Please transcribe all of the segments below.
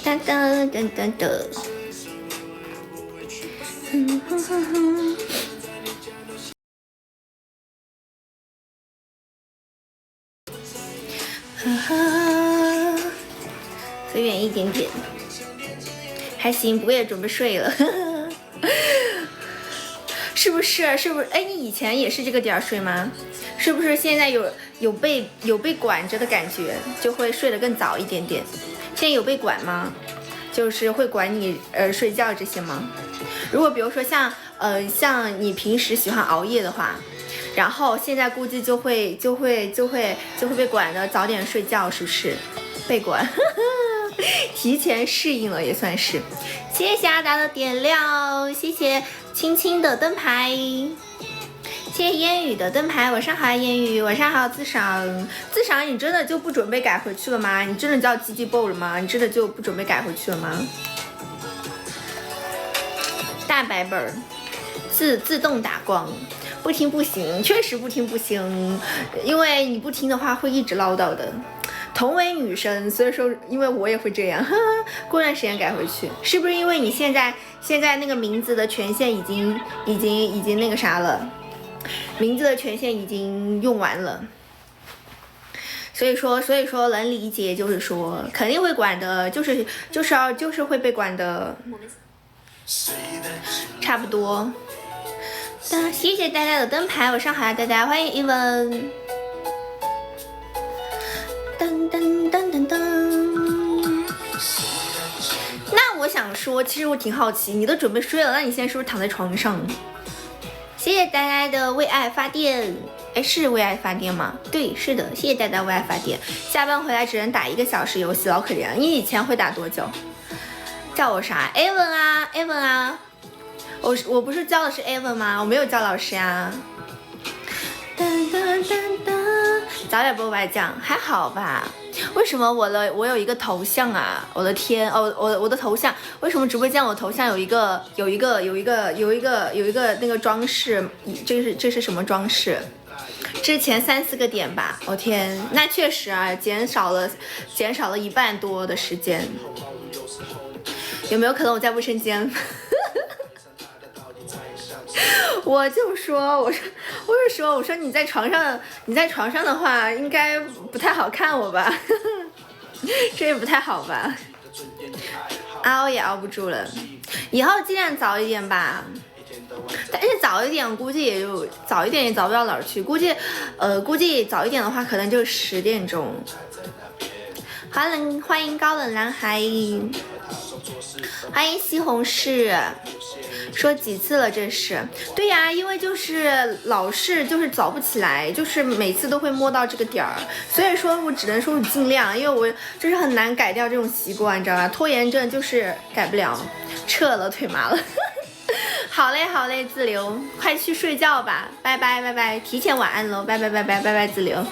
噔噔噔噔噔。随缘一点点，还行，不过也准备睡了。是不是？是不是？哎，你以前也是这个点睡吗？是不是现在有被管着的感觉，就会睡得更早一点点？现在有被管吗？就是会管你睡觉这些吗？如果比如说像你平时喜欢熬夜的话，然后现在估计就会被管的早点睡觉，是不是？被管，提前适应了也算是。谢谢阿达的点亮，谢谢青青的灯牌，谢谢烟雨的灯牌。晚上好，烟雨，晚上好，自赏。自赏，你真的就不准备改回去了吗？你真的叫鸡鸡爆了吗？你真的就不准备改回去了吗？大白本自动打光，不听不行，确实不听不行，因为你不听的话会一直唠叨的。同为女生，所以说因为我也会这样，哈哈，过段时间改回去，是不是因为你现在那个名字的权限已经那个啥了，名字的权限已经用完了，所以说能理解，就是说肯定会管的，就是会被管的，差不多。谢谢大家的灯牌，晚上好呀，大家欢迎伊文。噔噔噔噔噔。那我想说，其实我挺好奇，你都准备睡了，那你现在是不是躺在床上？谢谢大家的为爱发电，哎，是为爱发电吗？对，是的，谢谢大家为爱发电。下班回来只能打1个小时游戏，老可怜了。你以前会打多久？叫我啥 ？Evan 啊 ，Evan 啊。我不是教的是 Evan 吗？我没有教老师呀。噔噔噔噔。早点播白酱还好吧？为什么我有一个头像啊？我的天哦，我的头像为什么直播间我头像有一个那个装饰？这是什么装饰？之前3、4个点吧。我天，那确实啊，减少了1半多的时间。有没有可能我在卫生间？我就说，我说你在床上的话，应该不太好看我吧？这也不太好吧？熬也熬不住了，以后尽量早一点吧。但是早一点估计也就早一点也早不了哪儿去，估计早一点的话可能就10点钟。欢迎高冷男孩，欢迎西红柿。说几次了这是？对呀，因为就是老是就是早不起来，就是每次都会摸到这个点儿，所以说我只能说我尽量，因为我就是很难改掉这种习惯，你知道吧？拖延症就是改不了，撤了腿麻了。好嘞，自留，快去睡觉吧，拜拜，提前晚安喽，拜，自留。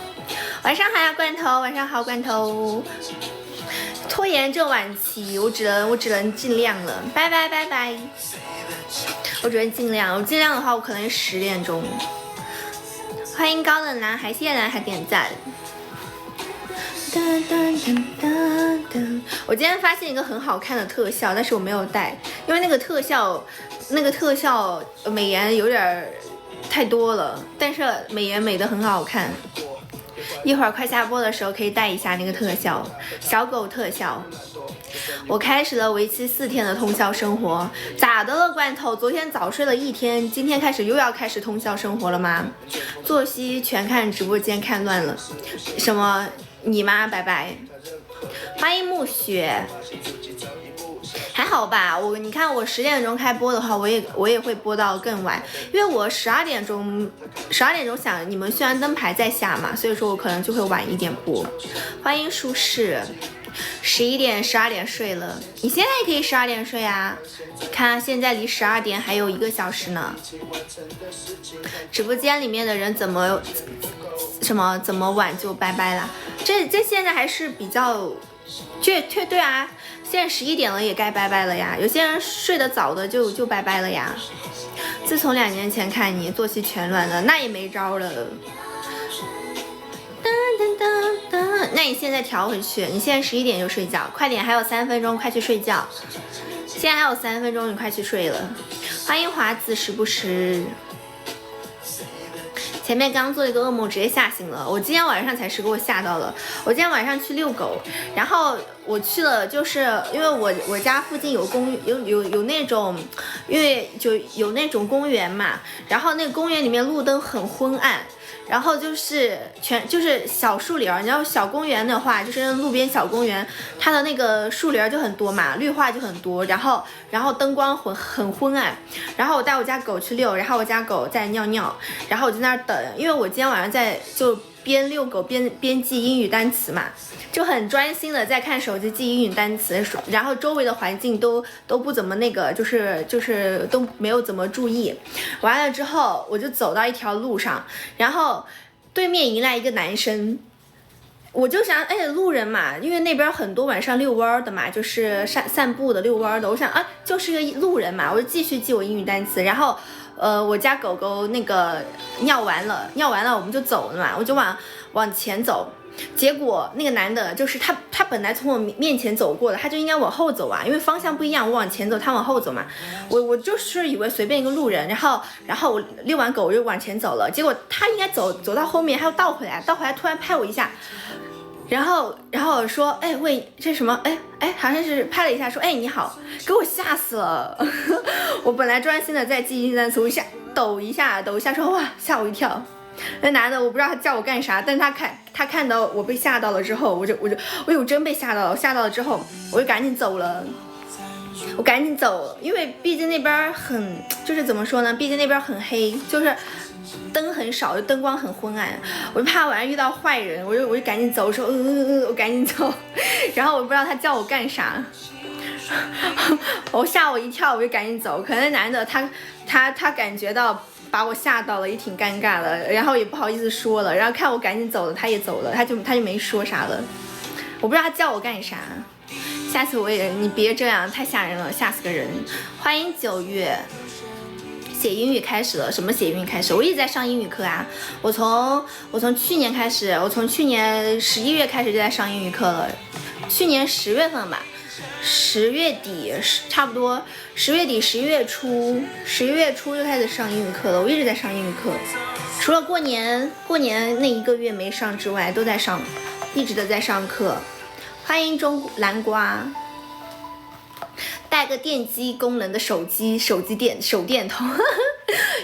晚上好呀，罐头，晚上好，罐头。拖延症晚期，我只能尽量了，拜拜。我只能尽量，我尽量的话，我可能10点钟。欢迎高冷男孩，谢谢男孩点赞。我今天发现一个很好看的特效，但是我没有带，因为那个特效美颜有点太多了，但是美颜美得很好看。一会儿快下播的时候可以带一下那个特效，小狗特效。我开始了为期4天的通宵生活，咋的了罐头？昨天早睡了1天，今天又要开始通宵生活了吗？作息全看直播间看乱了，什么你妈？拜。欢迎暮雪。还好吧，你看我10点钟开播的话，我也会播到更晚，因为我12点钟想你们虽然灯牌在下嘛，所以说我可能就会晚一点播。欢迎舒适。11点12点睡了，你现在也可以12点睡啊，看现在离12点还有1个小时呢。直播间里面的人怎么晚就拜拜了？这现在还是比较对啊，现在11点了也该拜拜了呀，有些人睡得早的就拜拜了呀。自从2年前看你作息全乱了，那也没招了。那你现在调回去，你现在11点就睡觉，快点，还有3分钟，快去睡觉。现在还有3分钟，你快去睡了。欢迎华子时不时。前面刚做了一个噩梦，直接吓醒了。我今天晚上才是给我吓到了。我今天晚上去遛狗，然后我去了，就是因为我家附近有那种，因为就有那种公园嘛，然后那个公园里面路灯很昏暗。然后就是就是小树林，你知道小公园的话，就是路边小公园，它的那个树林就很多嘛，绿化就很多，然后灯光很昏暗。然后我带我家狗去遛，然后我家狗在尿尿，然后我在那儿等，因为我今天晚上就边遛狗边记英语单词嘛，就很专心的在看手机记英语单词，然后周围的环境都不怎么那个，就是都没有怎么注意。完了之后，我就走到一条路上，然后对面迎来一个男生。我就想，哎，路人嘛，因为那边很多晚上遛弯的嘛，就是散步的、遛弯的。我想啊，就是个路人嘛，我就继续记我英语单词。然后，我家狗狗那个尿完了，我们就走了嘛，我就往前走。结果那个男的，就是他本来从我面前走过的，他就应该往后走啊，因为方向不一样，我往前走，他往后走嘛。我就是以为随便一个路人，然后我遛完狗我就往前走了，结果他应该走到后面，还要倒回来突然拍我一下。然后我说，哎喂，这什么？哎，好像是拍了一下，说，哎你好，给我吓死了。我本来专心的在记英语单词，我抖一下，说哇，吓我一跳。那男的我不知道他叫我干啥，但他看到我被吓到了之后，我真被吓到了，吓到了之后我就赶紧走了。因为毕竟那边就是怎么说呢，毕竟那边很黑，就是灯很少，灯光很昏暗，我就怕晚上遇到坏人，我就赶紧走，说我赶紧走，然后我不知道他叫我干啥，吓我一跳，我就赶紧走。可能男的他感觉到把我吓到了，也挺尴尬的，然后也不好意思说了，然后看我赶紧走了，他也走了，他就没说啥了，我不知道他叫我干啥。下次你别这样，太吓人了，吓死个人。欢迎9月。写英语开始了，什么写英语开始？我一直在上英语课啊，我从去年开始，我从去年11月开始就在上英语课了，去年10月份吧，10月底差不多，10月底11月初就开始上英语课了，我一直在上英语课，除了过年那1个月没上之外，都在上，一直都在上课。欢迎中南瓜。带个电击功能的手电筒，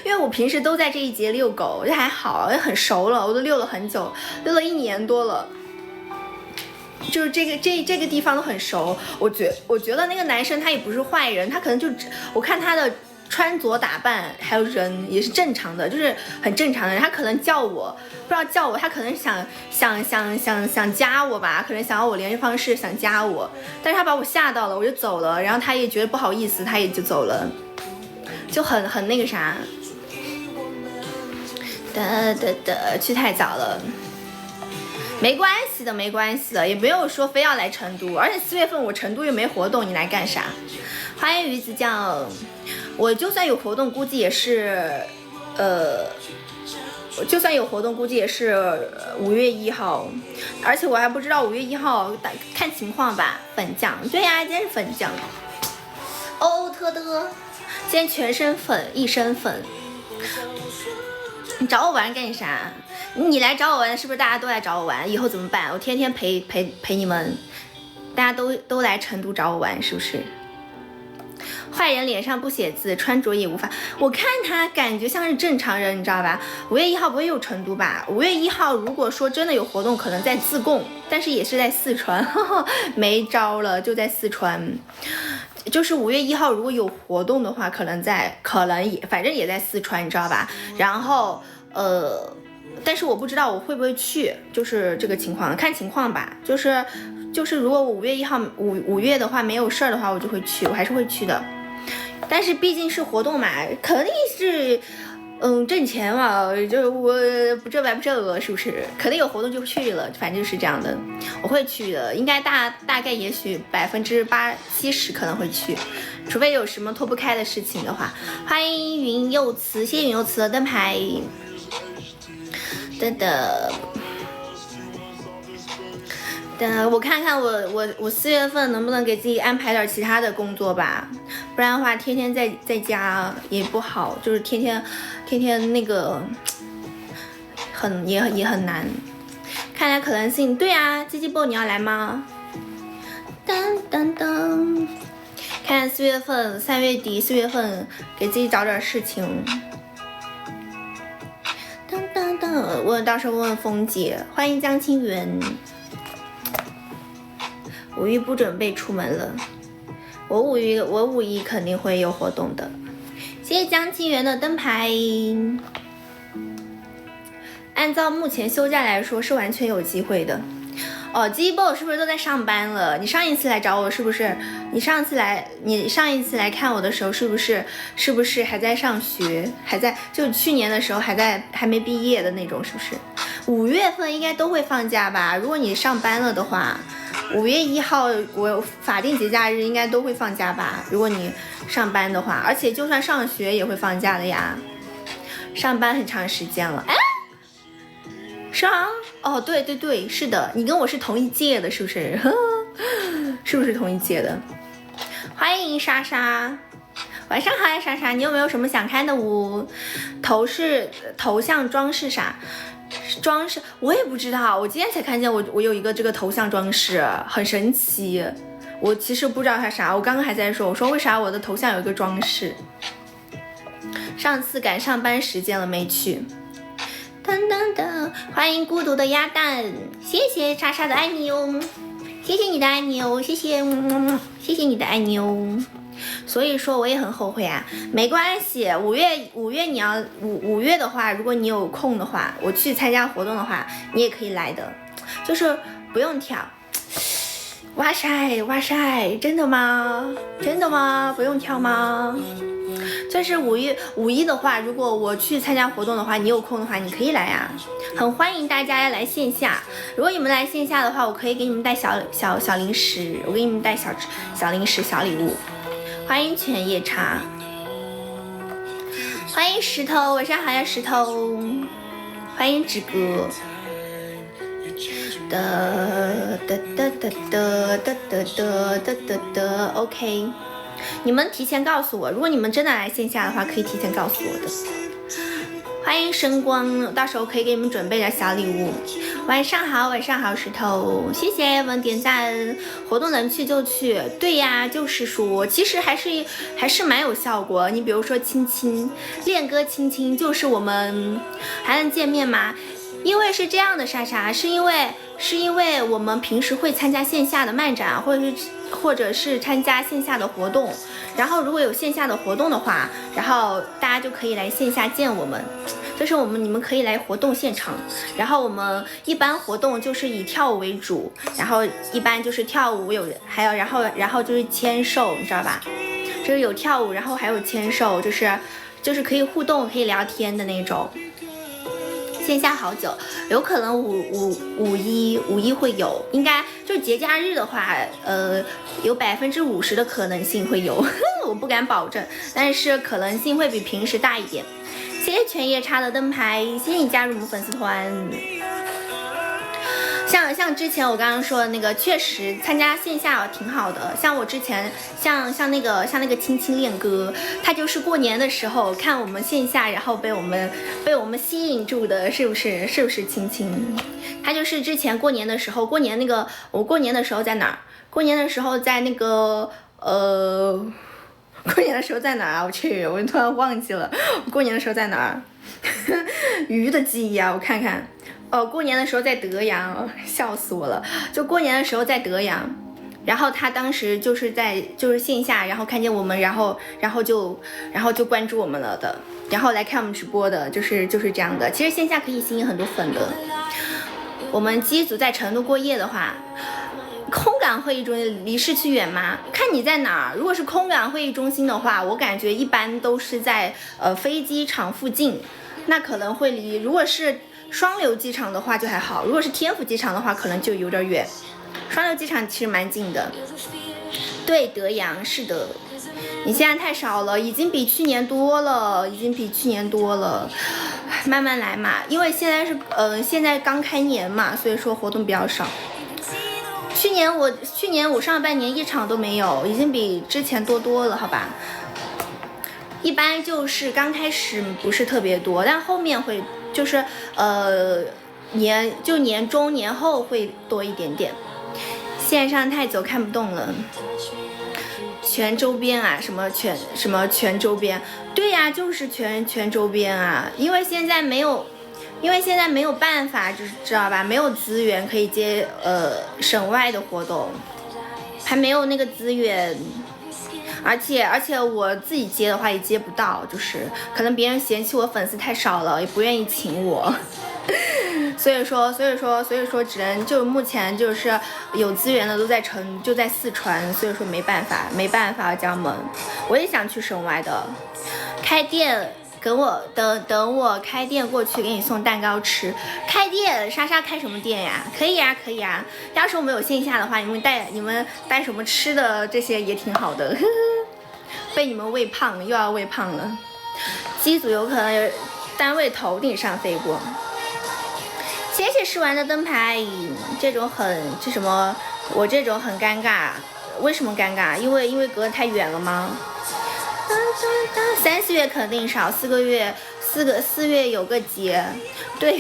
因为我平时都在这一节遛狗，这还好，很熟了，我都遛了很久，遛了1年多了，就是这个地方都很熟。我觉得那个男生他也不是坏人，他可能我看他的穿着打扮还有人也是正常的，就是很正常的人。他可能叫我，不知道叫我，他可能想加我吧，可能想要我联系方式，想加我，但是他把我吓到了，我就走了，然后他也觉得不好意思，他也就走了，就很那个啥。去太早了。没关系的，也没有说非要来成都，而且4月份我成都又没活动，你来干啥？欢迎鱼子酱。我就算有活动，估计也是5月1号，而且我还不知道5月1号，看情况吧。粉酱，对呀，今天是粉酱。特的，今天全身粉，一身粉。你找我玩干啥？你来找我玩，是不是大家都来找我玩？以后怎么办？我天天陪你们，大家都来成都找我玩，是不是？坏人脸上不写字，穿着也无法。我看他感觉像是正常人，你知道吧？5月1号不会有成都吧？5月1号如果说真的有活动，可能在自贡，但是也是在四川，没招了，就在四川。就是5月1号如果有活动的话，反正也在四川，你知道吧？然后但是我不知道我会不会去，就是这个情况，看情况吧。就是如果我5月1号五月的话没有事儿的话，我就会去，我还是会去的。但是毕竟是活动嘛，肯定是挣钱嘛，就是我不挣白不挣额，是不是？肯定有活动就去了，反正就是这样的，我会去的，应该大概也许70%可能会去，除非有什么脱不开的事情的话。欢迎云柚慈，谢谢云柚慈的灯牌。等我看看我4月份能不能给自己安排点其他的工作吧，不然的话天天在家也不好，就是天天那个也很难。看来可能性，对啊，鸡鸡波你要来吗？当当当，看4月份3月底4月份给自己找点事情。当当当，我到时候问峰姐。欢迎江清源。5一不准备出门了，我五一肯定会有活动的。谢谢江清源的灯牌。按照目前休假来说是完全有机会的。哦，鸡波是不是都在上班了？你上一次来找我是不是？你上一次来看我的时候是不是还在上学？还在就去年的时候还没毕业的那种，是不是？5月份应该都会放假吧？如果你上班了的话，5月1号我法定节假日应该都会放假吧？如果你上班的话，而且就算上学也会放假的呀。上班很长时间了，哎。是啊，哦，对对对，是的，你跟我是同一届的，是不是？是不是同一届的？欢迎莎莎，晚上好呀，莎莎，你有没有什么想看的舞？头像装饰啥？装饰我也不知道，我今天才看见我有一个这个头像装饰，很神奇。我其实不知道它啥，我刚刚还在说，我说为啥我的头像有一个装饰？上次赶上班时间了没去。噔噔噔，欢迎孤独的鸭蛋，谢谢莎莎的爱你哦，谢谢你的爱你哦，谢谢，谢谢你的爱你哦。所以说我也很后悔啊，没关系，五月你要五月的话，如果你有空的话，我去参加活动的话，你也可以来的，就是不用跳。哇塞哇塞，真的吗？真的吗？不用跳吗？就是五一的话，如果我去参加活动的话，你有空的话，你可以来啊，很欢迎大家来线下。如果你们来线下的话，我可以给你们带小零食，我给你们带小零食、小礼物。欢迎犬夜叉，欢迎石头，晚上好呀，石头，欢迎纸哥。哒哒哒哒哒哒哒哒哒哒 ，OK。你们提前告诉我，如果你们真的来线下的话，可以提前告诉我的。欢迎神光，到时候可以给你们准备点小礼物。晚上好，晚上好，石头，谢谢艾文点赞。活动能去就去，对呀，就是说，其实还是蛮有效果。你比如说亲亲恋歌亲亲，就是我们还能见面吗？因为是这样的，莎莎，是因为我们平时会参加线下的漫展，或者是参加线下的活动，然后如果有线下的活动的话，然后大家就可以来线下见我们，就是你们可以来活动现场，然后我们一般活动就是以跳舞为主，然后一般就是跳舞然后就是签售，你知道吧？就是有跳舞，然后还有签售，就是可以互动可以聊天的那种。线下好久，有可能五一会有，应该就节假日的话，有50%的可能性会有，我不敢保证，但是可能性会比平时大一点。谢谢犬夜叉的灯牌，谢谢你加入我们粉丝团。像之前我刚刚说的那个，确实参加线下挺好的。像我之前像那个青青恋歌，他就是过年的时候看我们线下，然后被我们吸引住的，是不是青青？他就是之前过年的时候，我过年的时候在哪儿？过年的时候在那个过年的时候在哪儿啊？我突然忘记了，我过年的时候在哪儿？鱼的记忆啊，我看看。过年的时候在德阳，笑死我了。就过年的时候在德阳，然后他当时就是线下，然后看见我们，然后就关注我们了的，然后来看我们直播的，就是这样的。其实线下可以吸引很多粉的。我们机组在成都过夜的话，空港会议中心离市区远吗？看你在哪儿。如果是空港会议中心的话，我感觉一般都是在飞机场附近，那可能会离。如果是双流机场的话就还好，如果是天府机场的话可能就有点远。双流机场其实蛮近的。对，德阳是的。你现在太少了，已经比去年多了，慢慢来嘛，因为现在刚开年嘛，所以说活动比较少。去年我上半年一场都没有，已经比之前多了，好吧？一般就是刚开始不是特别多，但后面会就是年中年后会多一点点。线上太久看不动了。全周边啊，什么全周边？对呀，就是全周边啊，因为现在没有办法，就是知道吧？没有资源可以接省外的活动，还没有那个资源。而且我自己接的话也接不到，就是可能别人嫌弃我粉丝太少了，也不愿意请我。所以说只能就目前就是有资源的都就在四川，所以说没办法，家人们，我也想去省外的开店。等我开店过去给你送蛋糕吃。开店，莎莎开什么店呀？可以呀。要是我们有线下的话，你们带什么吃的，这些也挺好的。被你们喂胖了，又要喂胖了。机组有可能有单位头顶上飞过。谢谢试完的灯牌，这种我这种很尴尬。为什么尴尬？因为隔得太远了吗？3、4月肯定少，4个月4月有个节，对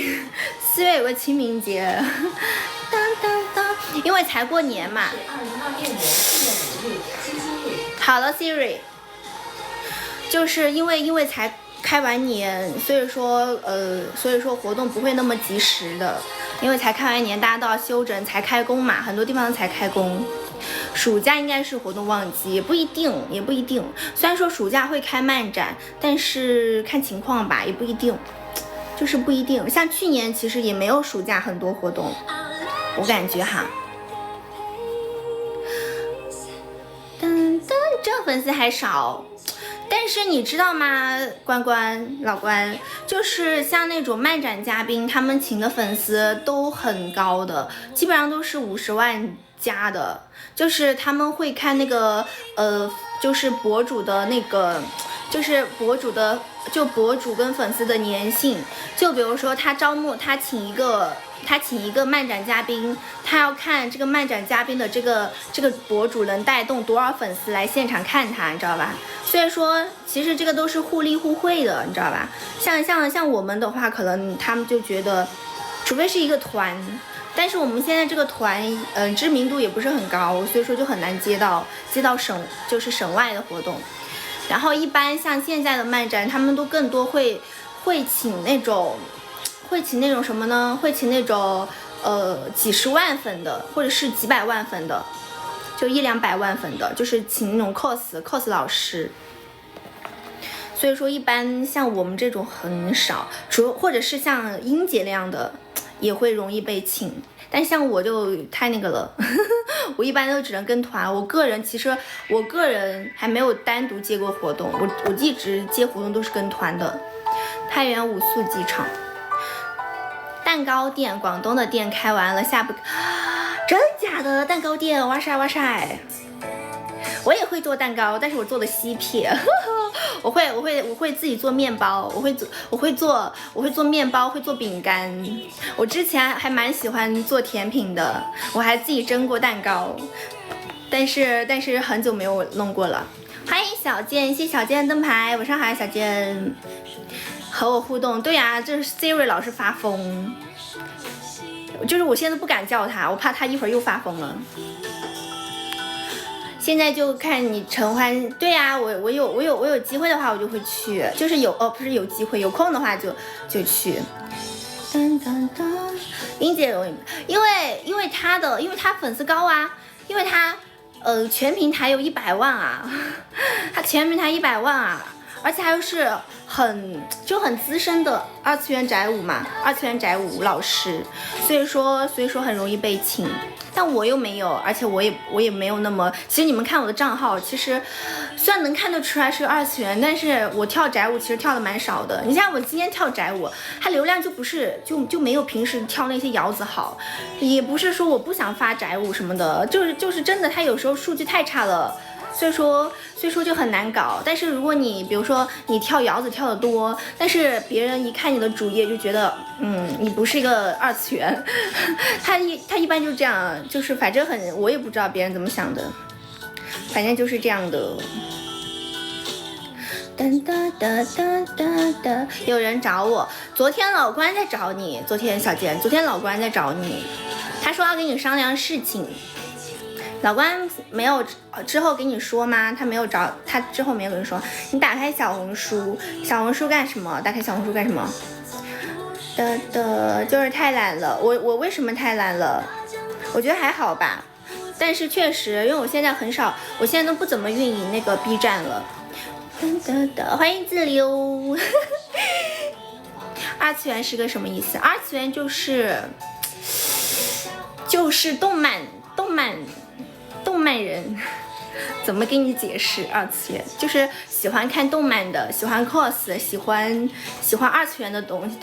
，4月有个清明节，因为才过年嘛。好了 ，Siri， 就是因为才开完年，所以说活动不会那么及时的，因为才开完年，大家都要休整，才开工嘛，很多地方才开工。暑假应该是活动旺季，也不一定。虽然说暑假会开漫展，但是看情况吧，也不一定，就是不一定。像去年其实也没有暑假很多活动，我感觉哈。这粉丝还少。但是你知道吗，老关，就是像那种漫展嘉宾，他们请的粉丝都很高的，基本上都是50万加的，就是他们会看那个就是博主的那个，就是博主跟粉丝的粘性，就比如说他请一个漫展嘉宾，他要看这个漫展嘉宾的这个博主能带动多少粉丝来现场看他，你知道吧？所以说其实这个都是互利互惠的，你知道吧？像我们的话，可能他们就觉得，除非是一个团，但是我们现在这个团知名度也不是很高，所以说就很难接到省外的活动。然后一般像现在的漫展，他们都更多会请那种什么呢？会请那种几十万粉的，或者是几百万粉的，就100-200万粉的，就是请那种 cos 老师。所以说一般像我们这种很少，或者是像英姐那样的也会容易被请。但像我就太那个了，我一般都只能跟团。我个人还没有单独接过活动，我一直接活动都是跟团的。太原五宿机场蛋糕店，广东的店开完了，真假的蛋糕店，哇塞！我也会做蛋糕，但是我做的西撇。我会自己做面包，我会做面包，会做饼干。我之前还蛮喜欢做甜品的，我还自己蒸过蛋糕，但是很久没有弄过了。欢迎小健，谢谢小健的灯牌，晚上好，小健和我互动。对呀，这是 Siri 老是发疯，就是我现在不敢叫他，我怕他一会儿又发疯了。现在就看你陈欢，对呀，我有机会的话我就会去，就是不是有机会，有空的话就去。英姐容易，因为他粉丝高啊，因为他全平台有100万啊，他全平台100万啊，而且还又是很资深的二次元宅舞嘛，二次元宅舞老师，所以说很容易被请。但我又没有，而且我也没有那么，其实你们看我的账号，其实虽然能看得出来是二次元，但是我跳宅舞其实跳的蛮少的。你像我今天跳宅舞，它流量就没有平时跳那些摇子好，也不是说我不想发宅舞什么的，就是真的它有时候数据太差了，所以说就很难搞。但是如果你比如说你跳摇子跳得多，但是别人一看你的主页就觉得，你不是一个二次元，他一般就这样，就是反正我也不知道别人怎么想的，反正就是这样的。哒哒哒哒哒哒，有人找我，昨天老关在找你，昨天小健，昨天老关在找你，他说要跟你商量事情。老关没有之后给你说吗？他没有找，他之后没有跟你说。你打开小红书，小红书干什么？打开小红书干什么？就是太懒了。我为什么太懒了？我觉得还好吧，但是确实，因为我现在很少，我现在都不怎么运营那个 B 站了。欢迎自流。二次元是个什么意思？二次元就是动漫人，怎么给你解释？二次元就是喜欢看动漫的，喜欢 cos， 喜欢二次元的东西。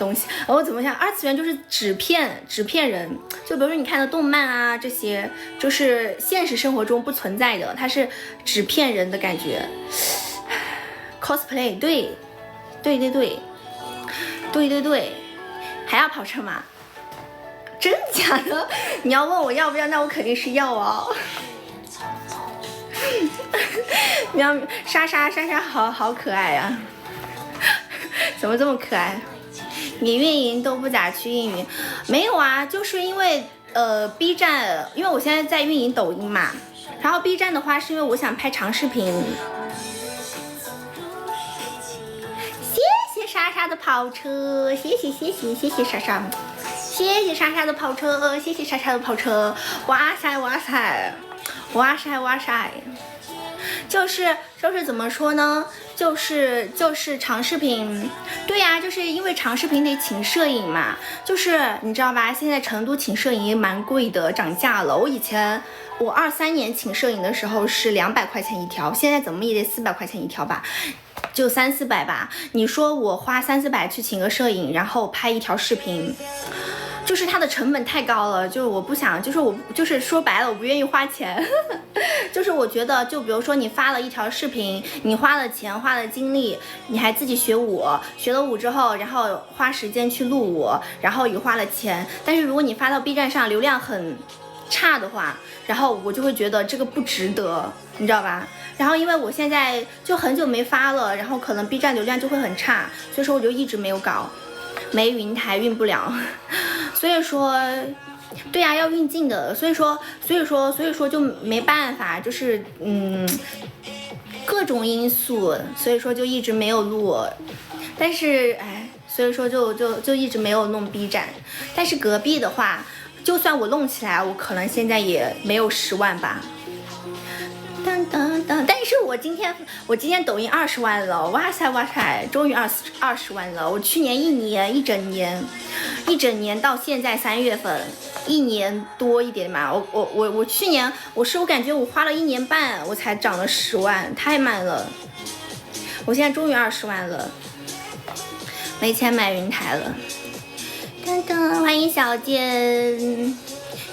我怎么想？二次元就是纸片人，就比如说你看的动漫啊，这些就是现实生活中不存在的，它是纸片人的感觉。cosplay， 对，还要跑车吗？真假的？你要问我要不要，那我肯定是要哦。喵，莎莎好可爱呀、啊！怎么这么可爱？你运营都不咋去运营？没有啊，就是因为B 站，因为我现在在运营抖音嘛，然后 B 站的话是因为我想拍长视频。谢谢莎莎的跑车，谢谢莎莎，谢谢莎莎的跑车，谢谢莎莎的跑车，哇塞，就是怎么说呢？就是长视频，对呀、就是因为长视频得请摄影嘛，就是你知道吧？现在成都请摄影也蛮贵的，涨价了。我23年请摄影的时候是200块钱一条，现在怎么也得400块钱一条吧。就300-400吧，你说我花300-400去请个摄影，然后拍一条视频，就是它的成本太高了，就是我不想，就是说白了，我不愿意花钱，就是我觉得，就比如说你发了一条视频，你花了钱，花了精力，你还自己学舞，学了舞之后，然后花时间去录舞，然后也花了钱，但是如果你发到 B 站上流量很差的话，然后我就会觉得这个不值得，你知道吧？然后因为我现在就很久没发了，然后可能 B 站流量就会很差，所以说我就一直没有搞，没云台运不了，所以说，对呀、要运镜的，所以说就没办法，就是各种因素，所以说就一直没有录，但是所以说就一直没有弄 B 站，但是隔壁的话，就算我弄起来，我可能现在也没有10万吧。但是我今天抖音20万了，哇塞，终于20万了。我去年一整年到现在3月份，1年多一点嘛。我去年我感觉我花了1年半，我才涨了10万，太慢了。我现在终于20万了，没钱买云台了。欢迎小健。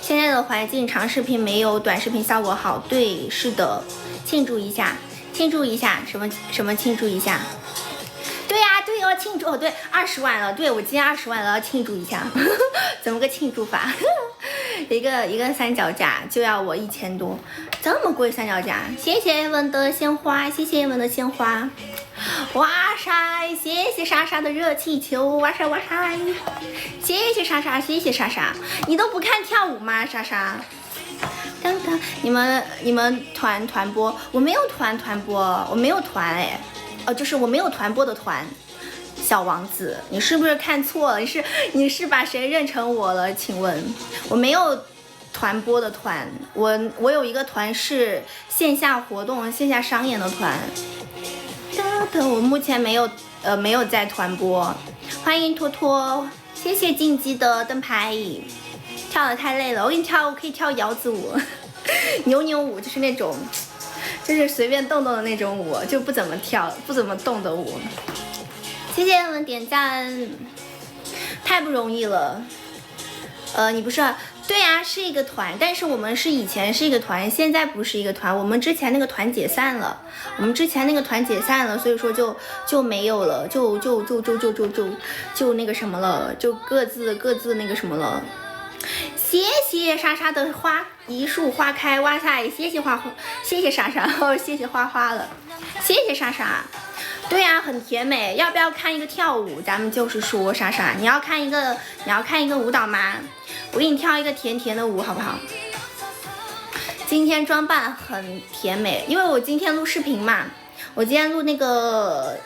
现在的环境长视频没有短视频效果好，对，是的，庆祝一下，什么庆祝一下？对呀、对，要庆祝，对，20万了，对，我今天20万了，要庆祝一下，怎么个庆祝法？一个三脚架就要我1000多，这么贵三脚架？谢谢文的鲜花，哇塞，谢谢莎莎的热气球，哇塞，谢谢莎莎，你都不看跳舞吗？莎莎，你们团播，我没有团播，我没有团就是我没有团播的团。小王子，你是不是看错了？你是把谁认成我了？请问我没有团播的团，我有一个团是线下活动、线下商演的团。我目前没有在团播。欢迎托托，谢谢晋级的灯牌。跳得太累了，我可以跳摇子舞、扭舞，就是那种，就是随便动的那种舞，就不怎么跳、不怎么动的舞。谢谢你们点赞，太不容易了。你不是对呀，是一个团，但是我们是以前是一个团，现在不是一个团。我们之前那个团解散了，所以说就没有了，就那个什么了，就各自那个什么了。谢谢莎莎的花，一树花开，哇塞，谢谢莎莎，谢谢花花了，谢谢莎莎。对呀，很甜美。要不要看一个跳舞？咱们就是说，莎莎，你要看一个舞蹈吗？我给你跳一个甜甜的舞，好不好？今天装扮很甜美，因为我今天录视频嘛，我今天录那个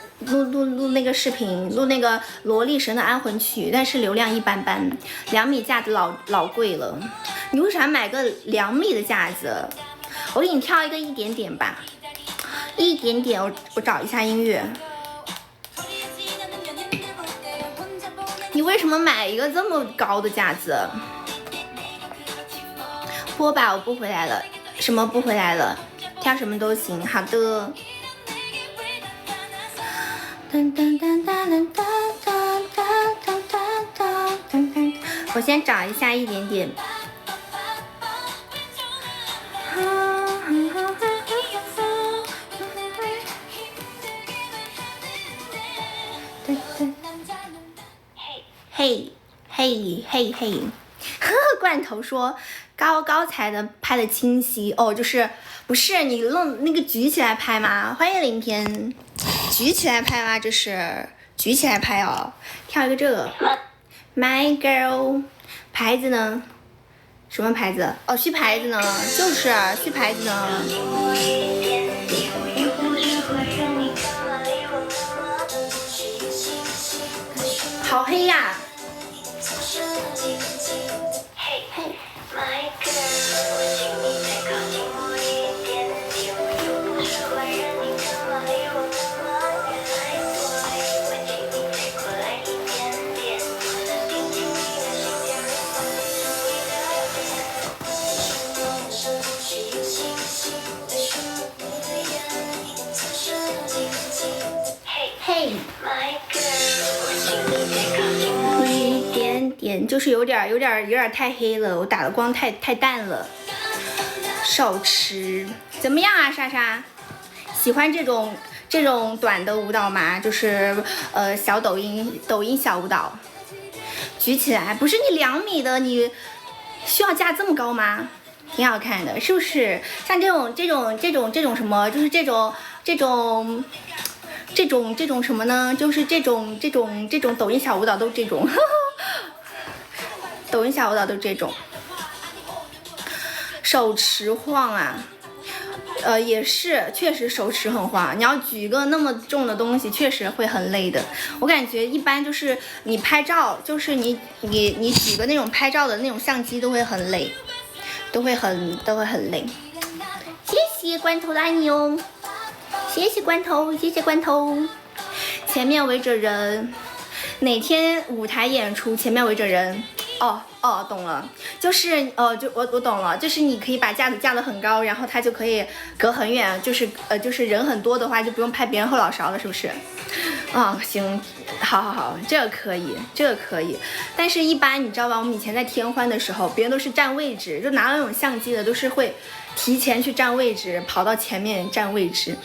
那个视频，录那个萝莉神的安魂曲，但是流量一般般，2米架子老贵了。你为啥买个2米的架子？我给你跳一个一点点吧。一点点，我找一下音乐。你为什么买一个这么高的架子？播吧，我不回来了。什么不回来了？跳什么都行。好的。我先找一下一点点。嘿，罐头说高才能拍的清晰哦，就是不是你弄那个举起来拍吗？欢迎林天，举起来拍吗？这是举起来拍哦，跳一个这个 My Girl， 牌子呢？什么牌子？哦，续牌子呢？就是续牌子呢。好黑呀！就是有点太黑了，我打的光太淡了。手持怎么样啊，莎莎？喜欢这种短的舞蹈吗？就是小抖音小舞蹈。举起来，不是你2米的，你需要架这么高吗？挺好看的，是不是？像这种什么，就是这种什么呢？就是这种抖音小舞蹈都这种。抖音小舞蹈都这种，手持晃啊，也是，确实手持很晃。你要举个那么重的东西，确实会很累的。我感觉一般就是你拍照，就是你举个那种拍照的那种相机都会很累，都会很累。谢谢罐头的爱你哦，谢谢罐头，谢谢罐头。前面围着人，哪天舞台演出前面围着人？哦，懂了，就是就我懂了，就是你可以把架子架得很高，然后它就可以隔很远，就是人很多的话就不用拍别人后脑勺了，是不是？行，好，这个可以，但是一般你知道吧？我们以前在天欢的时候，别人都是占位置，就拿那种相机的都是会提前去占位置，跑到前面占位置。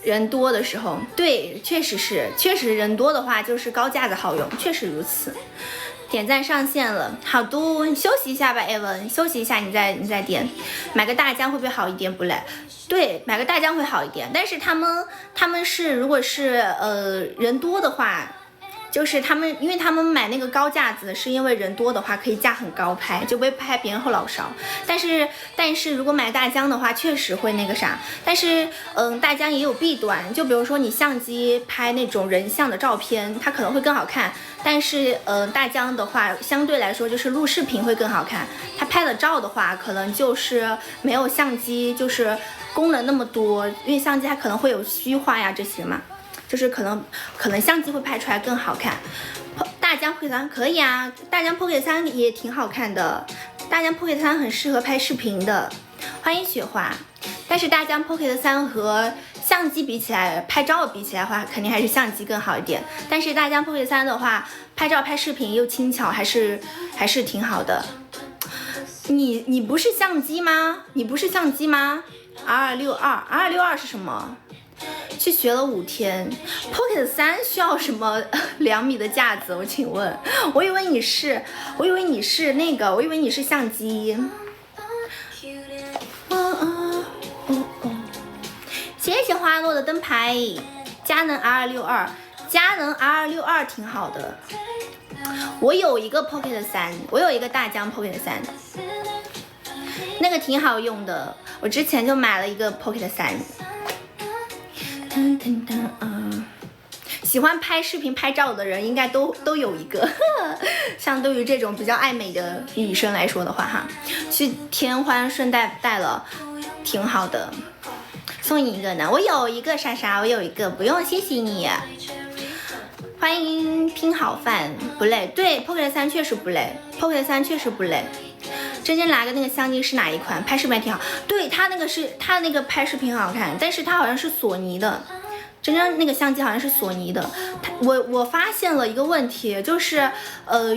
人多的时候，对，确实人多的话就是高架子好用，确实如此。点赞上线了，好多，你休息一下吧，艾文，休息一下，你再点。买个大疆会不会好一点？不嘞，对，买个大疆会好一点，但是他们是如果是人多的话。就是因为他们买那个高架子，是因为人多的话可以架很高拍，就不会拍别人后脑勺。但是如果买大疆的话，确实会那个啥。但是大疆也有弊端，就比如说你相机拍那种人像的照片，它可能会更好看。但是大疆的话，相对来说就是录视频会更好看。它拍了照的话，可能就是没有相机就是功能那么多，因为相机它可能会有虚化呀这些嘛。就是可能相机会拍出来更好看。大疆 Pocket 3可以啊，大疆 Pocket 3也挺好看的，大疆 Pocket 3很适合拍视频的。欢迎雪花，但是大疆 Pocket 3和相机比起来，拍照比起来的话，肯定还是相机更好一点。但是大疆 Pocket 3的话，拍照拍视频又轻巧，还是挺好的。你不是相机吗？你不是相机吗 ？R262 是什么？去学了5天 ，Pocket 3需要什么2米的架子？我请问，我以为你是那个，我以为你是相机。谢谢花落的灯牌，佳能 R62， 佳能 R62 挺好的。我有一个 Pocket 3，我有一个大疆 Pocket 3，那个挺好用的。我之前就买了一个 Pocket 3。喜欢拍视频拍照的人应该都有一个，相对于这种比较爱美的女生来说的话哈，去天欢顺带带了，挺好的。送你一个呢，我有一个莎莎，我有一个，不用谢谢你。欢迎拼好饭，不累。对 ，Pocket 3确实不累 ，Pocket 3确实不累。真真来个那个相机是哪一款？拍视频挺好。对，它那个拍视频很好看，但是它好像是索尼的。真真那个相机好像是索尼的。我发现了一个问题，就是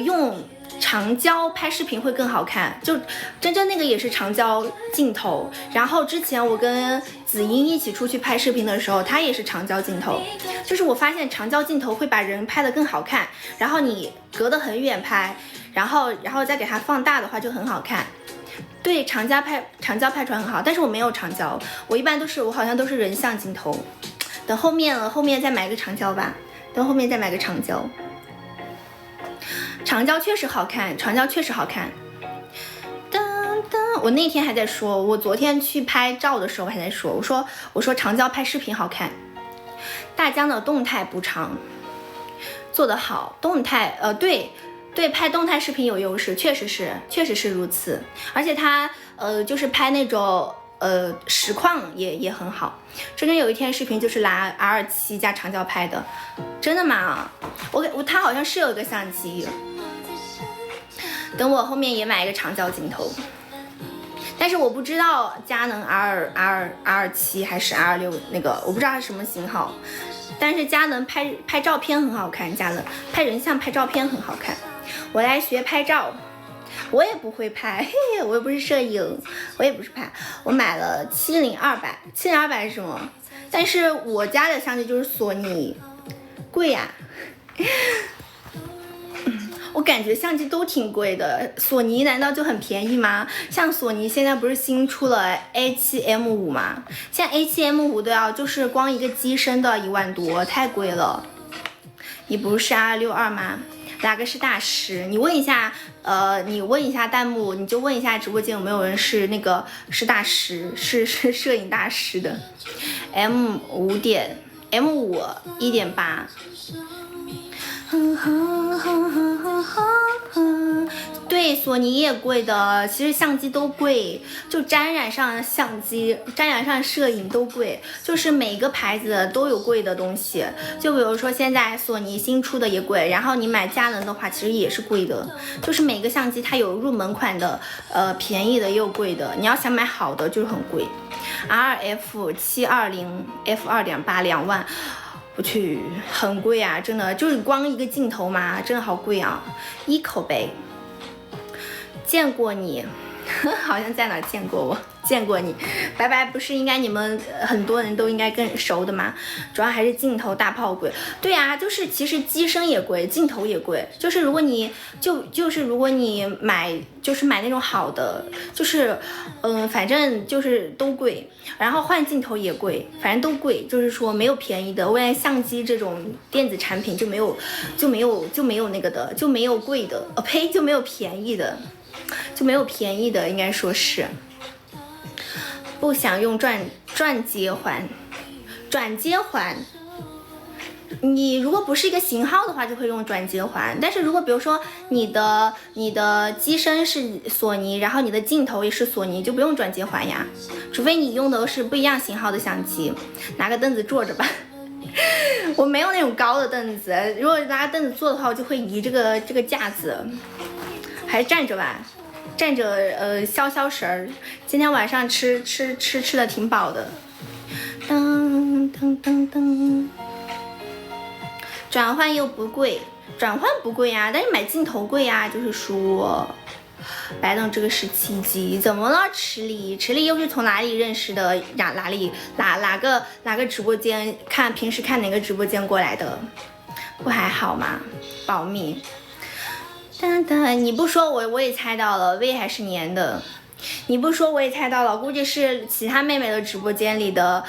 用长焦拍视频会更好看。就真真那个也是长焦镜头，然后之前我跟子英一起出去拍视频的时候，它也是长焦镜头。就是我发现长焦镜头会把人拍得更好看，然后你隔得很远拍，然后再给它放大的话就很好看。对，长焦拍出来很好，但是我没有长焦，我一般我好像都是人像镜头。等后面再买个长焦吧，等后面再买个长焦。长焦确实好看，长焦确实好看。我那天还在说，我昨天去拍照的时候还在说，我说长焦拍视频好看。大疆的动态补偿做得好，动态对，拍动态视频有优势，确实是如此。而且它就是拍那种实况也很好。真的有一天视频就是拿 R7加长焦拍的。真的吗？它好像是有一个相机，等我后面也买一个长焦镜头。但是我不知道佳能 R7还是 R6那个，我不知道它是什么型号。但是佳能拍照片很好看，佳能拍人像拍照片很好看。我来学拍照，我也不会拍，嘿嘿，我又不是摄影，我也不是拍。我买了70-200是什么？但是我家的相机就是索尼，贵呀。我感觉相机都挺贵的，索尼难道就很便宜吗？像索尼现在不是新出了 A7M5 吗？现在 A7M5 都要就是光一个机身的1万多，太贵了。你不是 R62 吗？哪个是大师？你问一下弹幕，你就问一下直播间有没有人是大师，是摄影大师的。M5 1.8。对，索尼也贵的，其实相机都贵，就沾染上相机、沾染上摄影都贵，就是每个牌子都有贵的东西。就比如说现在索尼新出的也贵，然后你买佳能的话，其实也是贵的。就是每个相机它有入门款的，便宜的也有贵的。你要想买好的就是很贵。RF720 f2.8 2万。我去，很贵啊，真的，就是光一个镜头嘛，真的好贵啊。一口杯，见过你，好像在哪见过我，见过你。拜拜，不是应该你们很多人都应该更熟的吗？主要还是镜头大炮贵。对啊，就是其实机身也贵，镜头也贵。就是如果你如果你买那种好的，就是反正就是都贵。然后换镜头也贵，反正都贵，就是说没有便宜的。未来相机这种电子产品就没有那个的，就没有贵的，呸，就没有便宜的，应该说是。不想用转接环，你如果不是一个型号的话，就会用转接环。但是如果比如说你的机身是索尼，然后你的镜头也是索尼，就不用转接环呀，除非你用的是不一样型号的相机。拿个凳子坐着吧。我没有那种高的凳子，如果拿凳子坐的话，我就会移这个架子，还是站着吧，站着消食儿。今天晚上吃的挺饱的。噔噔噔噔。转换又不贵，转换不贵呀，但是买镜头贵呀。就是说，白等这个17级，怎么了？池里又是从哪里认识的？哪个直播间平时看哪个直播间过来的？不还好吗？保密。噔噔，你不说我也猜到了，胃还是粘的。你不说我也猜到了，估计是其他妹妹的直播间里的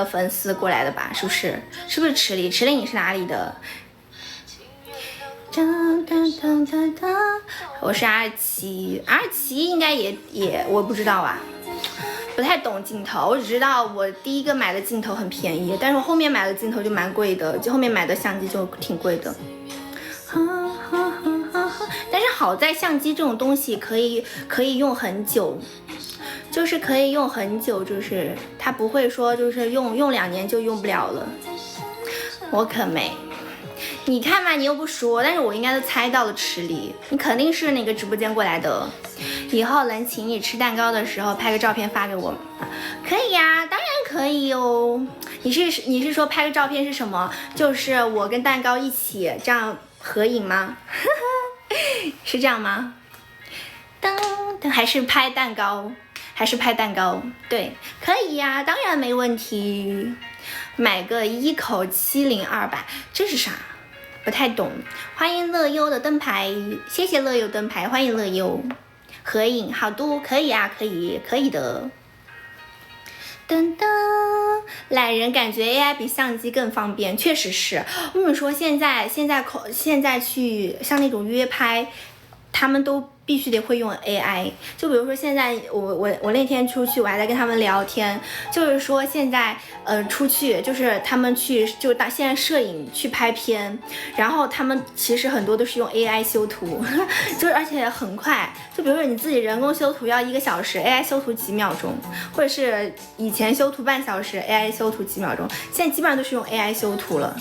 粉丝过来的吧？是不是？是不是池里你是哪里的？我是27应该也我不知道啊，不太懂镜头，我只知道我第一个买的镜头很便宜，但是我后面买的镜头就蛮贵的，就后面买的相机就挺贵的。但是好在相机这种东西可以用很久，就是可以用很久，就是它不会说就是用2年就用不了了。我可没，你看嘛，你又不说，但是我应该都猜到了池里，你肯定是哪个直播间过来的。以后能请你吃蛋糕的时候拍个照片发给我吗？可以呀，当然可以哦。你是说拍个照片是什么？就是我跟蛋糕一起这样合影吗？是这样吗？还是拍蛋糕？对，可以呀，当然没问题。买个一口70200，这是啥？不太懂。欢迎乐优的灯牌，谢谢乐优灯牌，欢迎乐优。合影好多，可以啊，可以的。噔噔，懒人感觉 AI 比相机更方便，确实是。我跟你说，现在去像那种约拍，他们都必须得会用 AI。就比如说现在我那天出去，我还在跟他们聊天，就是说现在出去就是他们去就现在摄影去拍片，然后他们其实很多都是用 AI 修图，就是而且很快。就比如说你自己人工修图要1个小时，AI 修图几秒钟，或者是以前修图半小时，AI 修图几秒钟，现在基本上都是用 AI 修图了。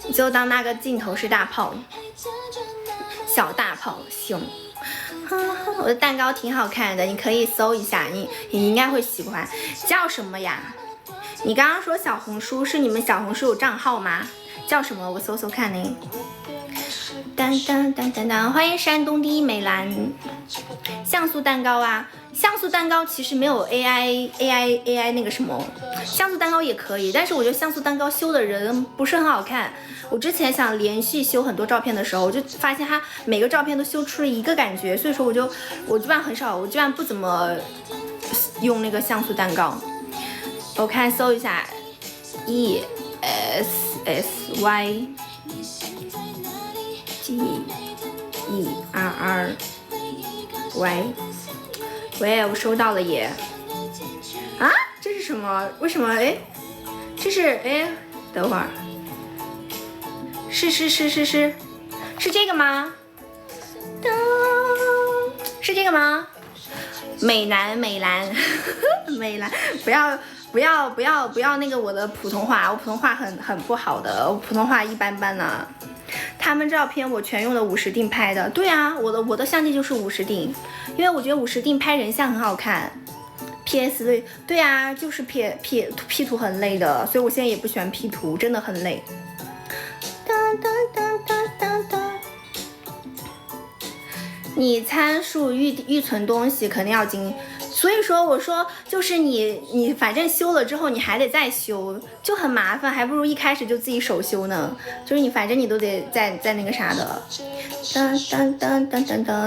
你就当那个镜头是大炮，小大炮行。我的蛋糕挺好看的，你可以搜一下，你应该会喜欢。叫什么呀？你刚刚说小红书是你们小红书有账号吗？叫什么？我搜搜看呢。欢迎山东第一美兰。像素蛋糕啊，像素蛋糕其实没有 AI 那个什么，像素蛋糕也可以，但是我觉得像素蛋糕修的人不是很好看。我之前想连续修很多照片的时候，我就发现它每个照片都修出了一个感觉，所以说我基本上不怎么用那个像素蛋糕。我看搜一下 ESSY GERRY。喂，我收到了耶！啊，这是什么？为什么？哎，这是哎，等会儿，是这个吗？是这个吗？美兰，美兰，不要那个我的普通话，我普通话很不好的，我普通话一般般呢。他们照片我全用的50定拍的，对啊，我的相机就是50定，因为我觉得50定拍人像很好看。PS 对啊，就是 P 图很累的，所以我现在也不喜欢 P 图，真的很累。你参数预存东西肯定要精，所以说我说就是你反正修了之后你还得再修，就很麻烦，还不如一开始就自己手修呢。就是你反正你都得再那个啥的。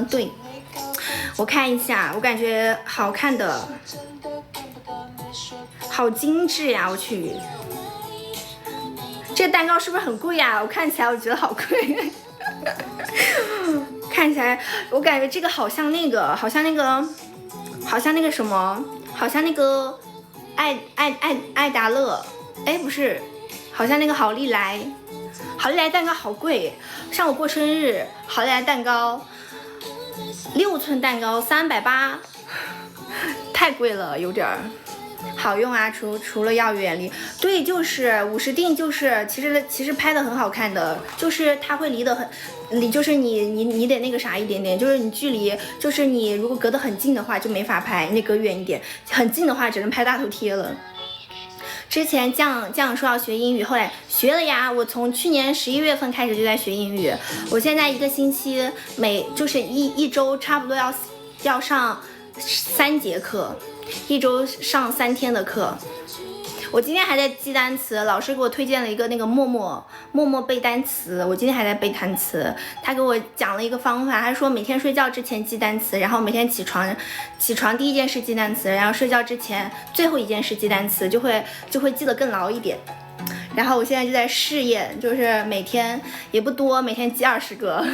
对，我看一下，我感觉好看的，好精致呀！我去，这蛋糕是不是很贵呀？我看起来我觉得好贵。看起来我感觉这个好像那个什么，好像那个爱达乐，哎不是，好像那个好利来蛋糕好贵，像我过生日，好利来蛋糕6寸蛋糕380，太贵了有点儿。好用啊，除了要远离，对，就是50定，就是其实拍的很好看的，就是它会离得很，就是你得那个啥一点点，就是你距离，就是你如果隔得很近的话就没法拍，你得隔远一点，很近的话只能拍大头贴了。之前酱说要学英语，后来学了呀，我从去年11月份开始就在学英语，我现在一个星期就是一周差不多要上3节课。1周上3天的课，我今天还在记单词，老师给我推荐了一个那个默默背单词，我今天还在背单词。他给我讲了一个方法，他说每天睡觉之前记单词，然后每天起床第一件事记单词，然后睡觉之前最后一件事记单词，就会记得更牢一点。然后我现在就在试验，就是每天也不多，每天记20个，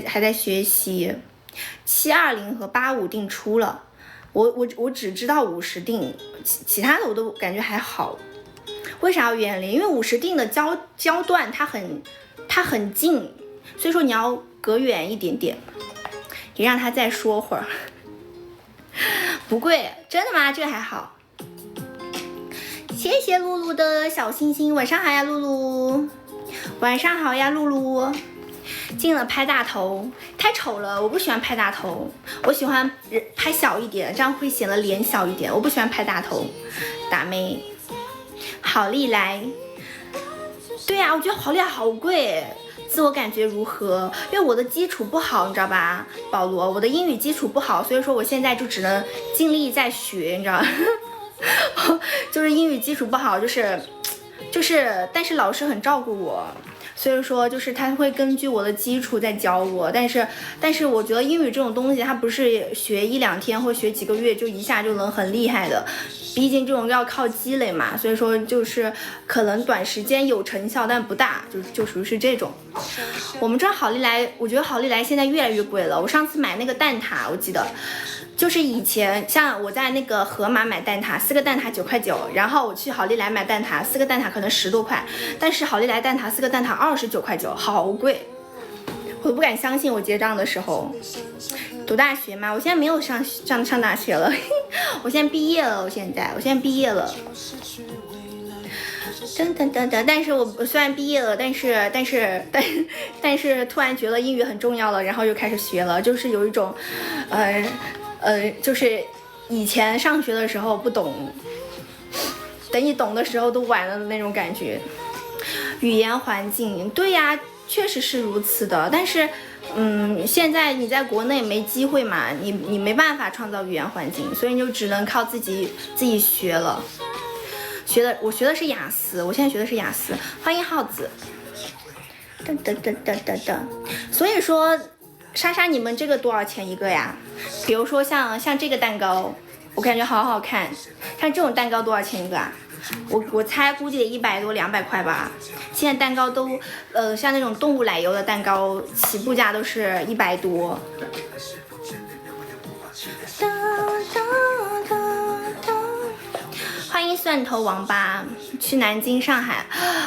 还在学习。720和85定出了，我只知道50定，其他的我都感觉还好。为啥要远离？因为50定的焦段它很近，所以说你要隔远一点点。也让他再说会儿，不贵，真的吗？这个还好。谢谢露露的小星星，晚上好呀，露露。晚上好呀，露露。进了拍大头太丑了，我不喜欢拍大头，我喜欢拍小一点，这样会显得脸小一点，我不喜欢拍大头。打妹，好利来，对呀，我觉得好利来好贵，自我感觉如何？因为我的基础不好，你知道吧，保罗，我的英语基础不好，所以说我现在就只能尽力在学，你知道就是英语基础不好，就是，但是老师很照顾我。所以说，就是他会根据我的基础在教我，但是我觉得英语这种东西，它不是学1、2天或学几个月就一下就能很厉害的，毕竟这种要靠积累嘛。所以说，就是可能短时间有成效，但不大，就属于是这种。我们这好利来，我觉得好利来现在越来越贵了。我上次买那个蛋挞，我记得。就是以前像我在那个盒马买蛋挞，4个蛋挞9块9，然后我去好利来买蛋挞，4个蛋挞可能10多块，但是好利来蛋挞4个蛋挞29块9，好贵，我都不敢相信。我结账的时候，读大学嘛，我现在没有上大学了，我现在毕业了，我现在毕业了。但是我虽然毕业了，但是突然觉得英语很重要了，然后又开始学了，就是有一种，就是以前上学的时候不懂，等你懂的时候都晚了的那种感觉。语言环境，对呀，确实是如此的。但是，现在你在国内没机会嘛，你没办法创造语言环境，所以你就只能靠自己学了。我学的是雅思，我现在学的是雅思。欢迎耗子。噔。所以说。莎莎，你们这个多少钱一个呀？比如说像这个蛋糕，我感觉好好看。像这种蛋糕多少钱一个啊？我猜估计得100多200块吧。现在蛋糕都像那种动物奶油的蛋糕，起步价都是100多。欢迎蒜头王八，去南京、上海，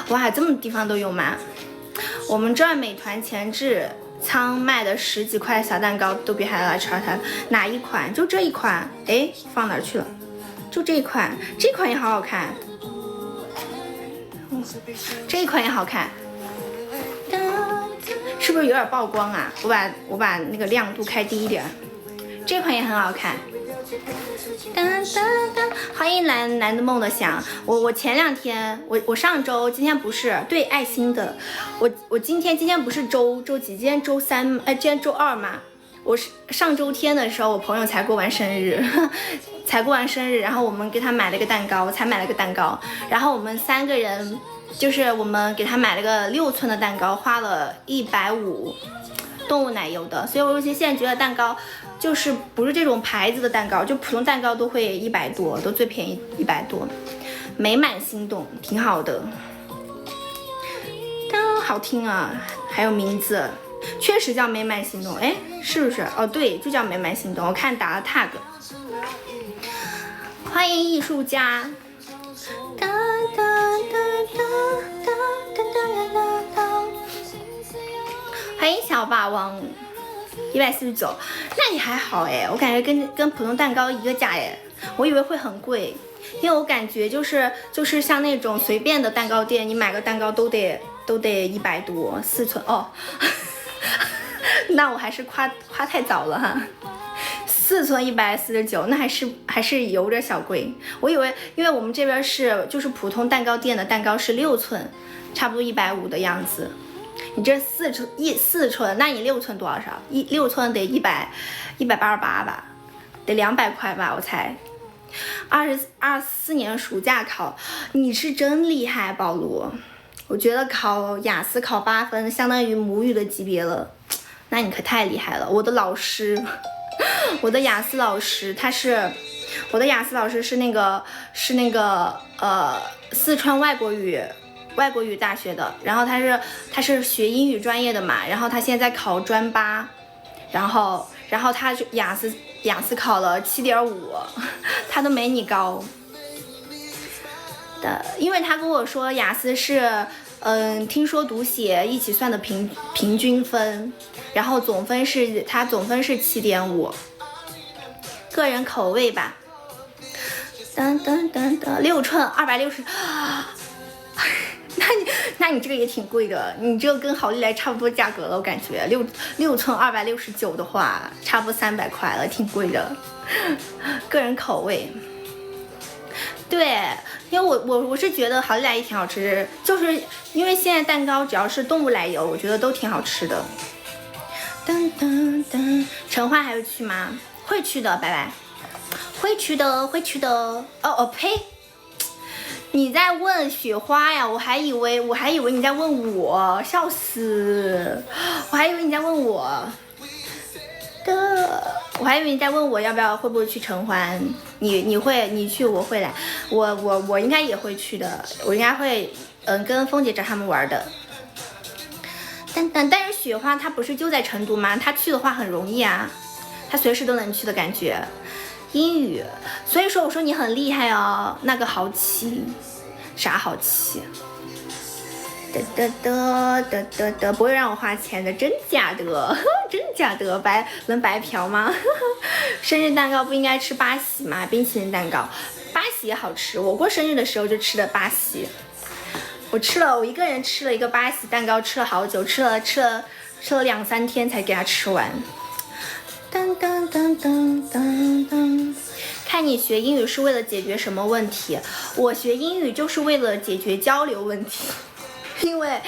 哇，这么地方都有吗？我们这儿美团前置仓卖的10几块小蛋糕都比海拉超它，哪一款？就这一款，哎，放哪儿去了？就这一款，这款也好好看，这一款也好看，是不是有点曝光啊？我把那个亮度开低一点，这款也很好看。欢迎蓝的梦的想，我前2天，我上周，今天不是，对，爱心的，我今天不是周几？今天周3，今天周2嘛。我是上周天的时候，我朋友才过完生日，然后我们给他买了个蛋糕，才买了个蛋糕，然后我们3个人，就是我们给他买了个6寸的蛋糕，花了150，动物奶油的，所以我现在觉得蛋糕。就是不是这种牌子的蛋糕，就普通蛋糕都会100多，都最便宜100多。美满心动挺好的，好听啊，还有名字，确实叫美满心动，哎，是不是？哦，对，就叫美满心动，我看打了 tag。欢迎艺术家。欢迎小霸王。149，那也还好哎，我感觉跟普通蛋糕一个价哎，我以为会很贵，因为我感觉就是像那种随便的蛋糕店，你买个蛋糕都得100多，4寸哦，那我还是夸太早了哈。4寸149，那还是有点小贵。我以为，因为我们这边就是普通蛋糕店的蛋糕是6寸，差不多150的样子。你这4寸，那你6寸多少？6寸得188吧，得200块吧，我猜。24年暑假考，你是真厉害，保罗。我觉得考雅思考8分，相当于母语的级别了，那你可太厉害了。我的老师，我的雅思老师，我的雅思老师是那个四川外国语大学的，然后他是学英语专业的嘛，然后他现在考专8，然后他就雅思考了7.5，他都没你高的，因为他跟我说雅思是听说读写一起算的平均分，然后总分是7.5，个人口味吧。6寸260。那你这个也挺贵的，你这个跟好利来差不多价格了，我感觉6寸269的话，差不多300块了，挺贵的。个人口味，对，因为我是觉得好利来也挺好吃，就是因为现在蛋糕只要是动物奶油，我觉得都挺好吃的。陈欢还会去吗？会去的，拜拜。会去的。哦呸！你在问雪花呀？我还以为你在问我，笑死！我还以为你在问我要不要会不会去陈欢？你去我会来，我应该也会去的，我应该会跟峰姐找他们玩的。但是雪花她不是就在成都吗？她去的话很容易啊，她随时都能去的感觉。英语，所以说我说你很厉害哦，那个豪气，啥豪气？不会让我花钱的，真假的？真假的？能白嫖吗？生日蛋糕不应该吃巴西吗？冰淇淋蛋糕，巴西也好吃。我过生日的时候就吃的巴西，我一个人吃了一个巴西蛋糕，吃了好久，吃了2-3天才给它吃完。看你学英语是为了解决什么问题？我学英语就是为了解决交流问题，因为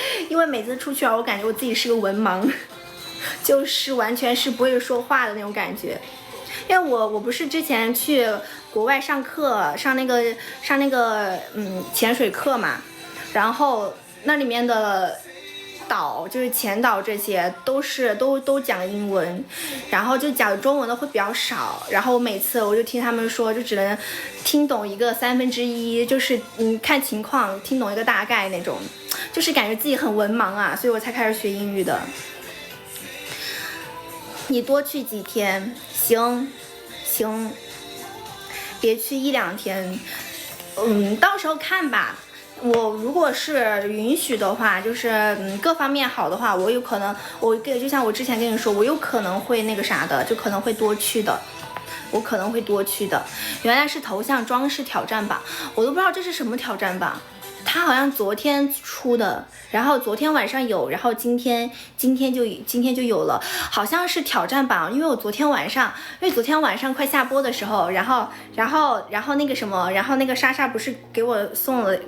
每次出去我感觉我自己是个文盲，就是完全是不会说话的那种感觉。因为我不是之前去国外上课，上那个潜水课嘛，然后那里面的导就是前导，这些都讲英文，然后就讲中文的会比较少，然后每次我就听他们说，就只能听懂一个1/3，就是看情况听懂一个大概那种，就是感觉自己很文盲啊，所以我才开始学英语的。你多去几天，行，别去1-2天，到时候看吧。我如果是允许的话，就是各方面好的话，我有可能就像我之前跟你说，我有可能会那个啥的，就可能会多去的，原来是头像装饰挑战榜，我都不知道这是什么挑战榜。它好像昨天出的，然后昨天晚上有，然后今天就有了，好像是挑战榜。因为昨天晚上快下播的时候，然后那个什么，然后那个莎莎不是给我送了，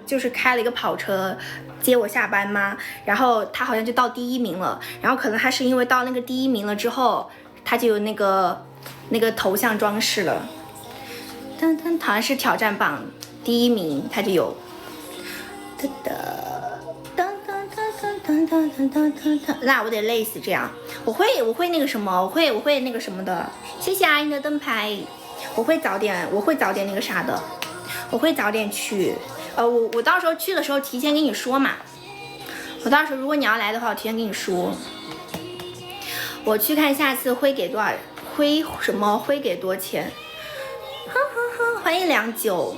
就是开了一个跑车接我下班吗？然后他好像就到第1名了，然后可能他是因为到那个第1名了之后，他就有那个头像装饰了，好像是挑战榜第1名他就有。那我得累死这样。我会那个什么，我会那个什么的。谢谢阿英的灯牌。我会早点那个啥的，我会早点去。我到时候去的时候提前跟你说嘛。我到时候如果你要来的话，我提前跟你说。我去看下次会给多少，会给多钱？欢迎29。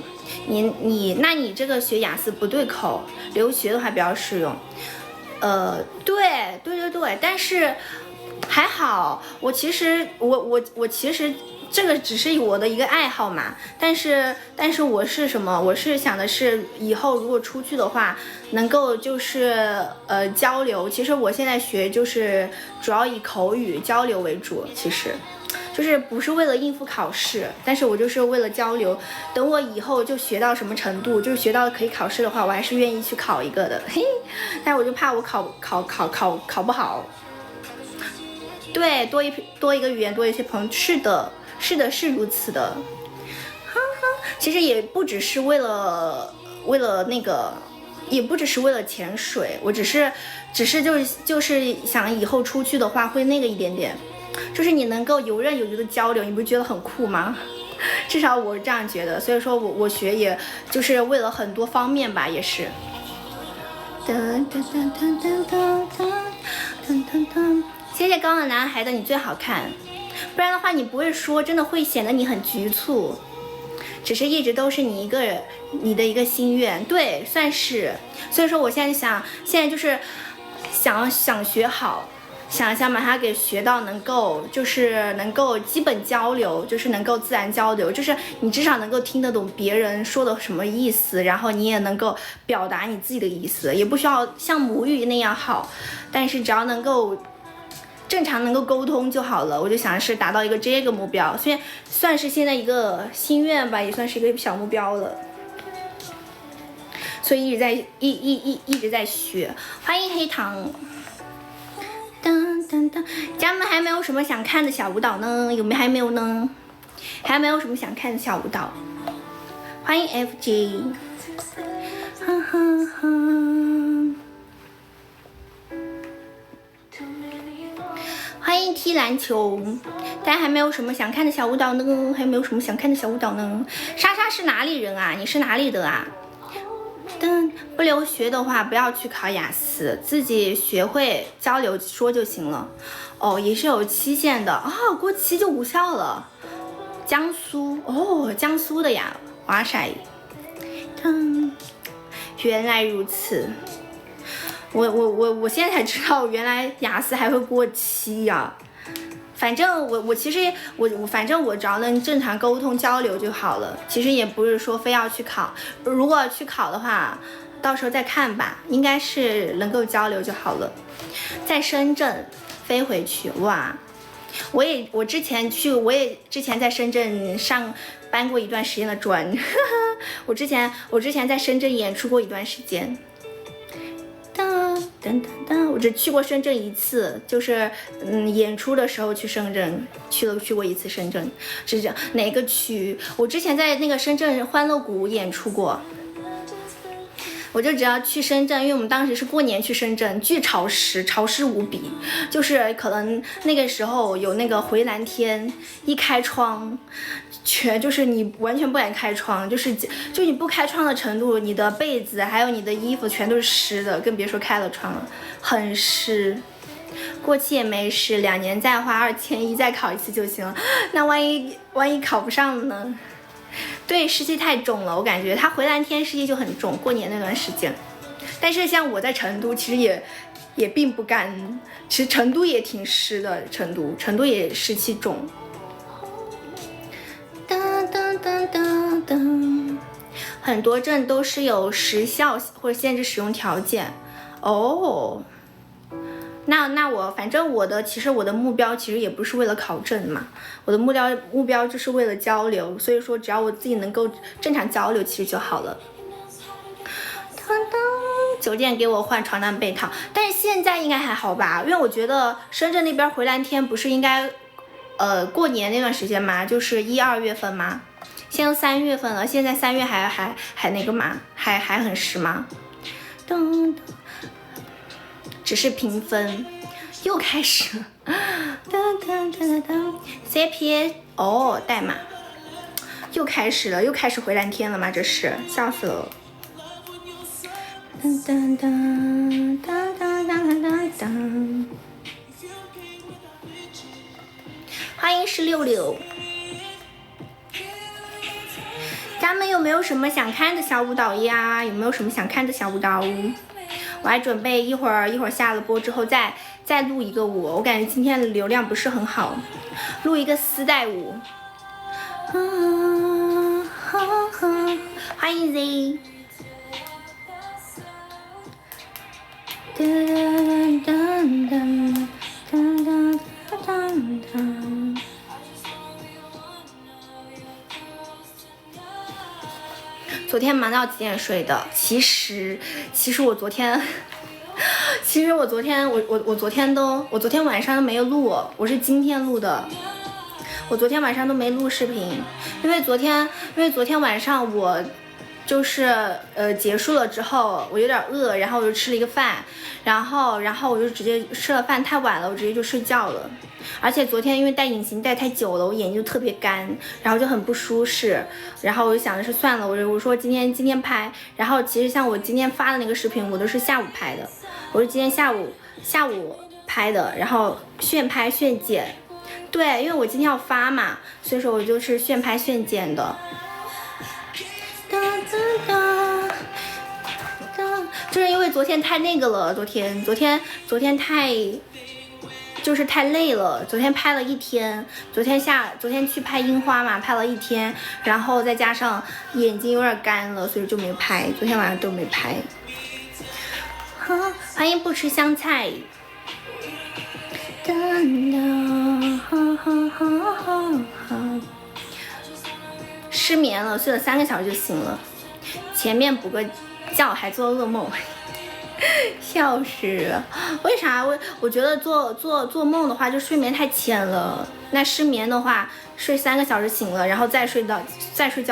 那你这个学雅思不对口，留学的话比较适用。对，但还好，我其实这个只是我的一个爱好嘛，但是我是什么？我是想的是以后如果出去的话，能够就是交流。其实我现在学就是主要以口语交流为主，其实就是不是为了应付考试，但是我就是为了交流。等我以后就学到什么程度，就是学到可以考试的话，我还是愿意去考一个的。嘿，但我就怕我考不好。对，多一个语言，多一些朋友，是的，是如此的。哈哈，其实也不只是为了那个，也不只是为了潜水，我只是就是想以后出去的话会那个一点点，就是你能够游刃有余的交流，你不觉得很酷吗？至少我是这样觉得，所以说我学也就是为了很多方面吧，也是。谢谢高冷男孩的你最好看，不然的话你不会说，真的会显得你很局促。只是一直都是你的一个心愿，对，算是。所以说我现在就是想学好，想把它给学到能够基本交流，就是能够自然交流，就是你至少能够听得懂别人说的什么意思，然后你也能够表达你自己的意思，也不需要像母语那样好，但是只要能够正常能够沟通就好了。我就想是达到一个这个目标，虽然算是现在一个心愿吧，也算是一个小目标了。所以一直在学。欢迎黑糖。家人们还没有什么想看的小舞蹈呢？还没有呢？还没有什么想看的小舞蹈？欢迎 FJ。哈哈哈。欢迎踢篮球，大家还没有什么想看的小舞蹈呢？还没有什么想看的小舞蹈呢？莎莎是哪里人啊？你是哪里的啊？不留学的话，不要去考雅思，自己学会交流说就行了。哦，也是有期限的哦，过期就无效了。江苏哦，江苏的呀，哇塞，原来如此。我现在才知道，原来雅思还会过期呀。反正我其实反正我只要能正常沟通交流就好了。其实也不是说非要去考，如果去考的话，到时候再看吧。应该是能够交流就好了。在深圳飞回去，哇！我之前在深圳搬过一段时间的砖。我之前在深圳演出过一段时间。我只去过深圳一次，就是演出的时候去深圳，去过一次深圳，是这样。哪个区？我之前在那个深圳欢乐谷演出过。我就只要去深圳，因为我们当时是过年去深圳，巨潮湿无比，就是可能那个时候有那个回蓝天，一开窗，就是你完全不敢开窗，就你不开窗的程度，你的被子还有你的衣服全都是湿的，更别说开了窗了，很湿。过期也没事，2年再花2100再考一次就行了。那万一考不上了呢？对，湿气太重了，我感觉它回蓝天湿气就很重，过年那段时间。但是像我在成都，其实也并不干，其实成都也挺湿的，成都也湿气重。很多证都是有时效或者限制使用条件哦。那反正其实我的目标其实也不是为了考证嘛，我的目标就是为了交流，所以说只要我自己能够正常交流其实就好了。酒店给我换床单被套，但是现在应该还好吧，因为我觉得深圳那边回蓝天不是应该过年那段时间嘛，就是1、2月份嘛，现在3月份了，现在3月还那个嘛，还很湿吗？只是评分又开始了。CP 哦，代码又开始了，又开始回蓝天了吗？这是笑死了。欢迎是66。咱们有没有什么想看的小舞蹈呀？有没有什么想看的小舞蹈？我还准备一会儿下了播之后再再录一个舞，我感觉今天的流量不是很好，录一个丝带舞。欢迎 Z。昨天忙到几点睡的？其实我昨天，我昨天晚上都没有录，我是今天录的。我昨天晚上都没录视频，因为昨天晚上我就是结束了之后，我有点饿，然后我就吃了一个饭，然后我就直接吃了饭，太晚了，我直接就睡觉了。而且昨天因为戴隐形戴太久了，我眼睛就特别干，然后就很不舒适，然后我就想的是算了，我说今天拍，然后其实像我今天发的那个视频，我都是下午拍的，我是今天下午拍的，然后炫拍炫剪，对，因为我今天要发嘛，所以说我就是炫拍炫剪的。就是因为昨天太那个了，昨天太累了，昨天拍了一天，昨天去拍樱花嘛，拍了一天，然后再加上眼睛有点干了，所以就没拍，昨天晚上都没拍。欢迎不吃香菜。失眠了，睡了3个小时就醒了，前面补个觉还做噩梦。笑死！为啥？我觉得做梦的话，就睡眠太浅了。那失眠的话，睡3个小时醒了，然后再睡觉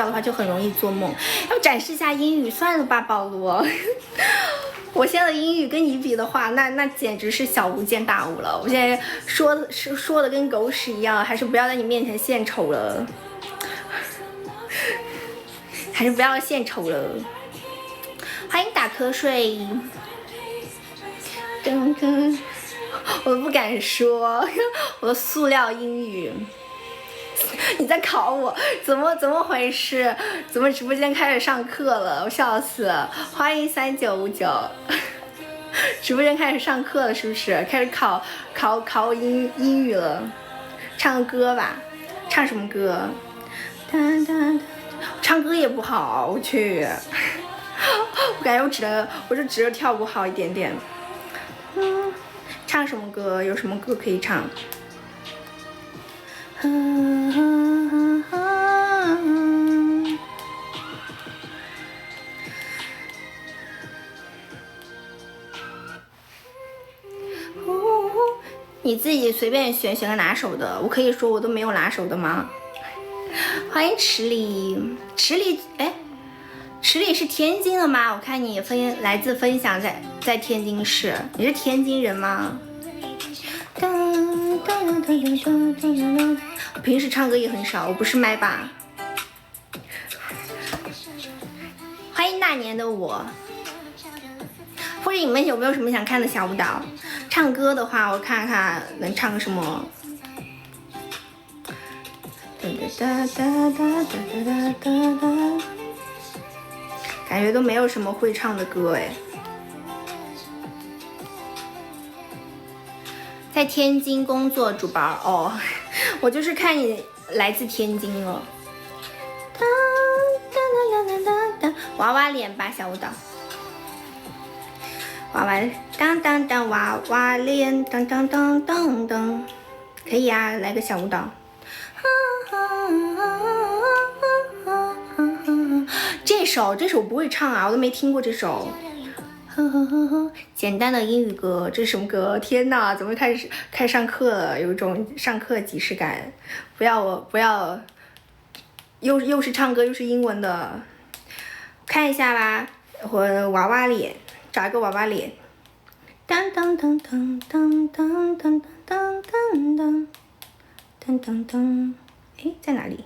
的话，就很容易做梦。要展示一下英语，算了吧，保罗。我现在的英语跟你比的话，那简直是小巫见大巫了。我现在说的跟狗屎一样，还是不要在你面前献丑了。还是不要献丑了。欢迎打瞌睡。我都不敢说，我的塑料英语。你在考我？怎么回事？怎么直播间开始上课了？我笑死了！欢迎3959，直播间开始上课了，是不是？开始考英语了？唱个歌吧，唱什么歌？唱歌也不好，我去，我感觉我就只有跳舞好一点点。唱什么歌？有什么歌可以唱？你自己随便选个拿手的，我可以说我都没有拿手的吗？欢迎池里，哎，池里是天津的吗？我看你来自分享在天津市，你是天津人吗？我平时唱歌也很少，我不是麦霸。欢迎那年的我，或者你们有没有什么想看的小舞蹈？唱歌的话，我看看能唱个什么。感觉都没有什么会唱的歌哎。在天津工作主播哦，我就是看你来自天津了。娃娃脸吧小舞蹈，娃娃当当当娃娃脸当当当当当，可以啊，来个小舞蹈。这首不会唱啊，我都没听过这首。简单的英语歌，这是什么歌？天哪，怎么开始上课了？有一种上课即视感。不要，又是唱歌又是英文的。看一下吧，我娃娃脸，找一个娃娃脸。当当当当当当当当当当当当当，哎，在哪里？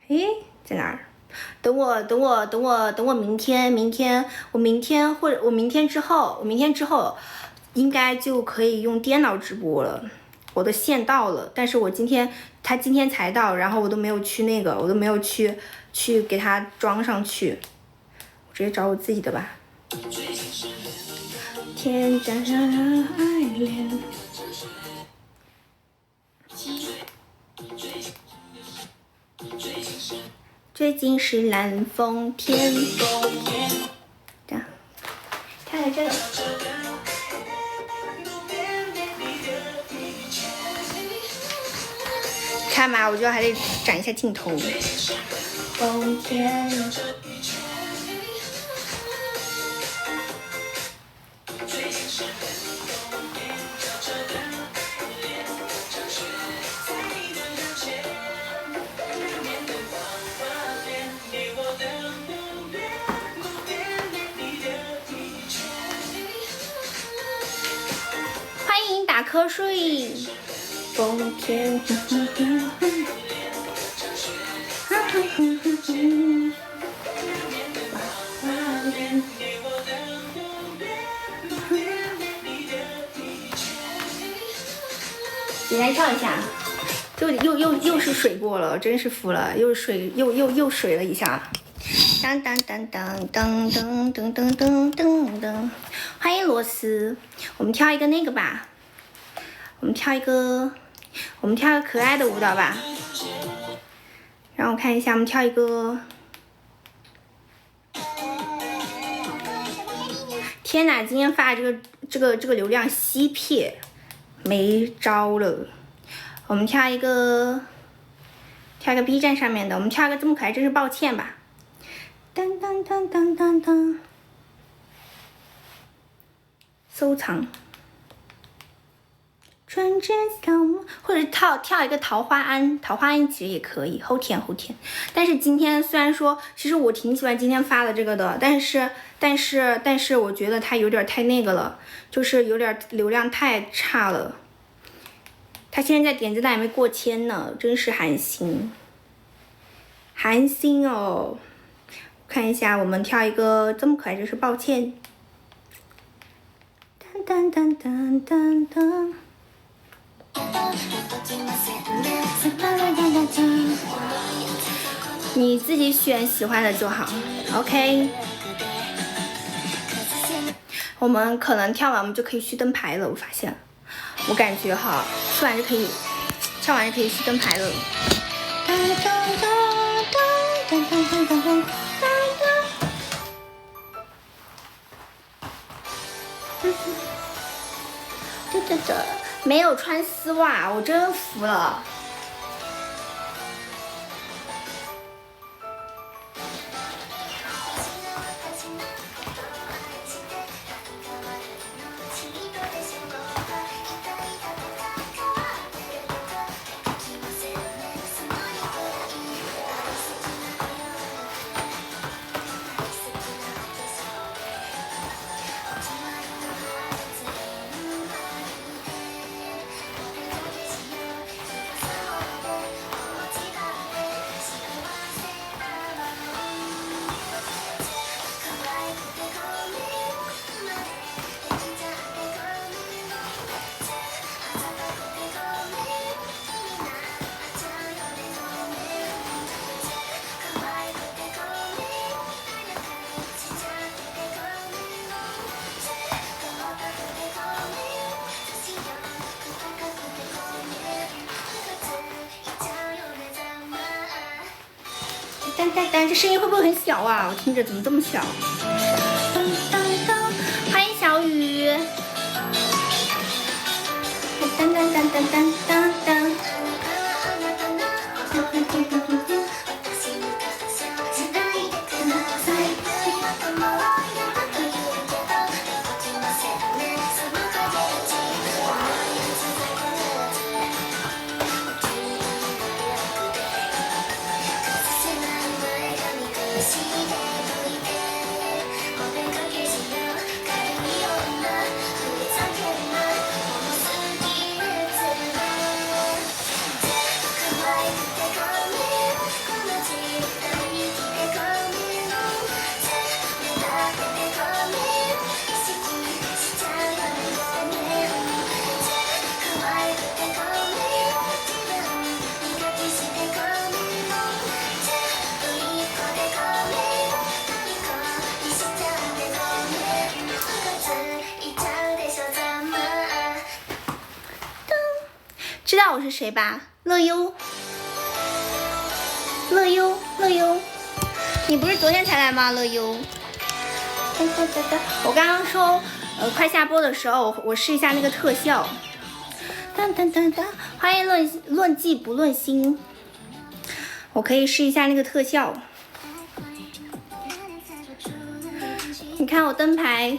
哎，在哪儿？等我明天之后应该就可以用电脑直播了。我的线到了，但是他今天才到，然后我都没有去我都没有去给他装上去，我直接找我自己的吧。天将让爱恋。最近是蓝风天。这样，看看这个。看嘛，我觉得还得展一下镜头。风天。欢迎打瞌睡。风天。简单唱一下，就又是水过了，真是服了，又水又水了一下。当当当当当当当当当当当，欢迎螺丝，我们跳一个那个吧，我们跳一个可爱的舞蹈吧。让我看一下，我们跳一个。天哪，今天发这个流量稀撇，没招了。我们跳一个 B 站上面的，我们跳一个这么可爱，真是抱歉吧。当当当当当当，收藏。纯真小梦，或者跳一个桃花庵其实也可以，齁甜。但是今天虽然说，其实我挺喜欢今天发的这个的，但是我觉得它有点太那个了，就是有点流量太差了。它现在点击量也没过1000呢，真是寒心哦。看一下，我们跳一个这么可爱，真是抱歉。当当当当当当。你自己选喜欢的就好 ，OK。我们可能跳完我们就可以去灯牌了，我发现，我感觉哈，跳完就可以去灯牌了。没有穿丝袜，我真服了。但这声音会不会很小啊？我听着怎么这么小？欢迎小雨。当当当当当当当。知道我是谁吧？乐优，乐优，乐优，你不是昨天才来吗？乐优，我刚刚说，快下播的时候，我试一下那个特效。当当当当，欢迎论迹不论心，我可以试一下那个特效。你看我灯牌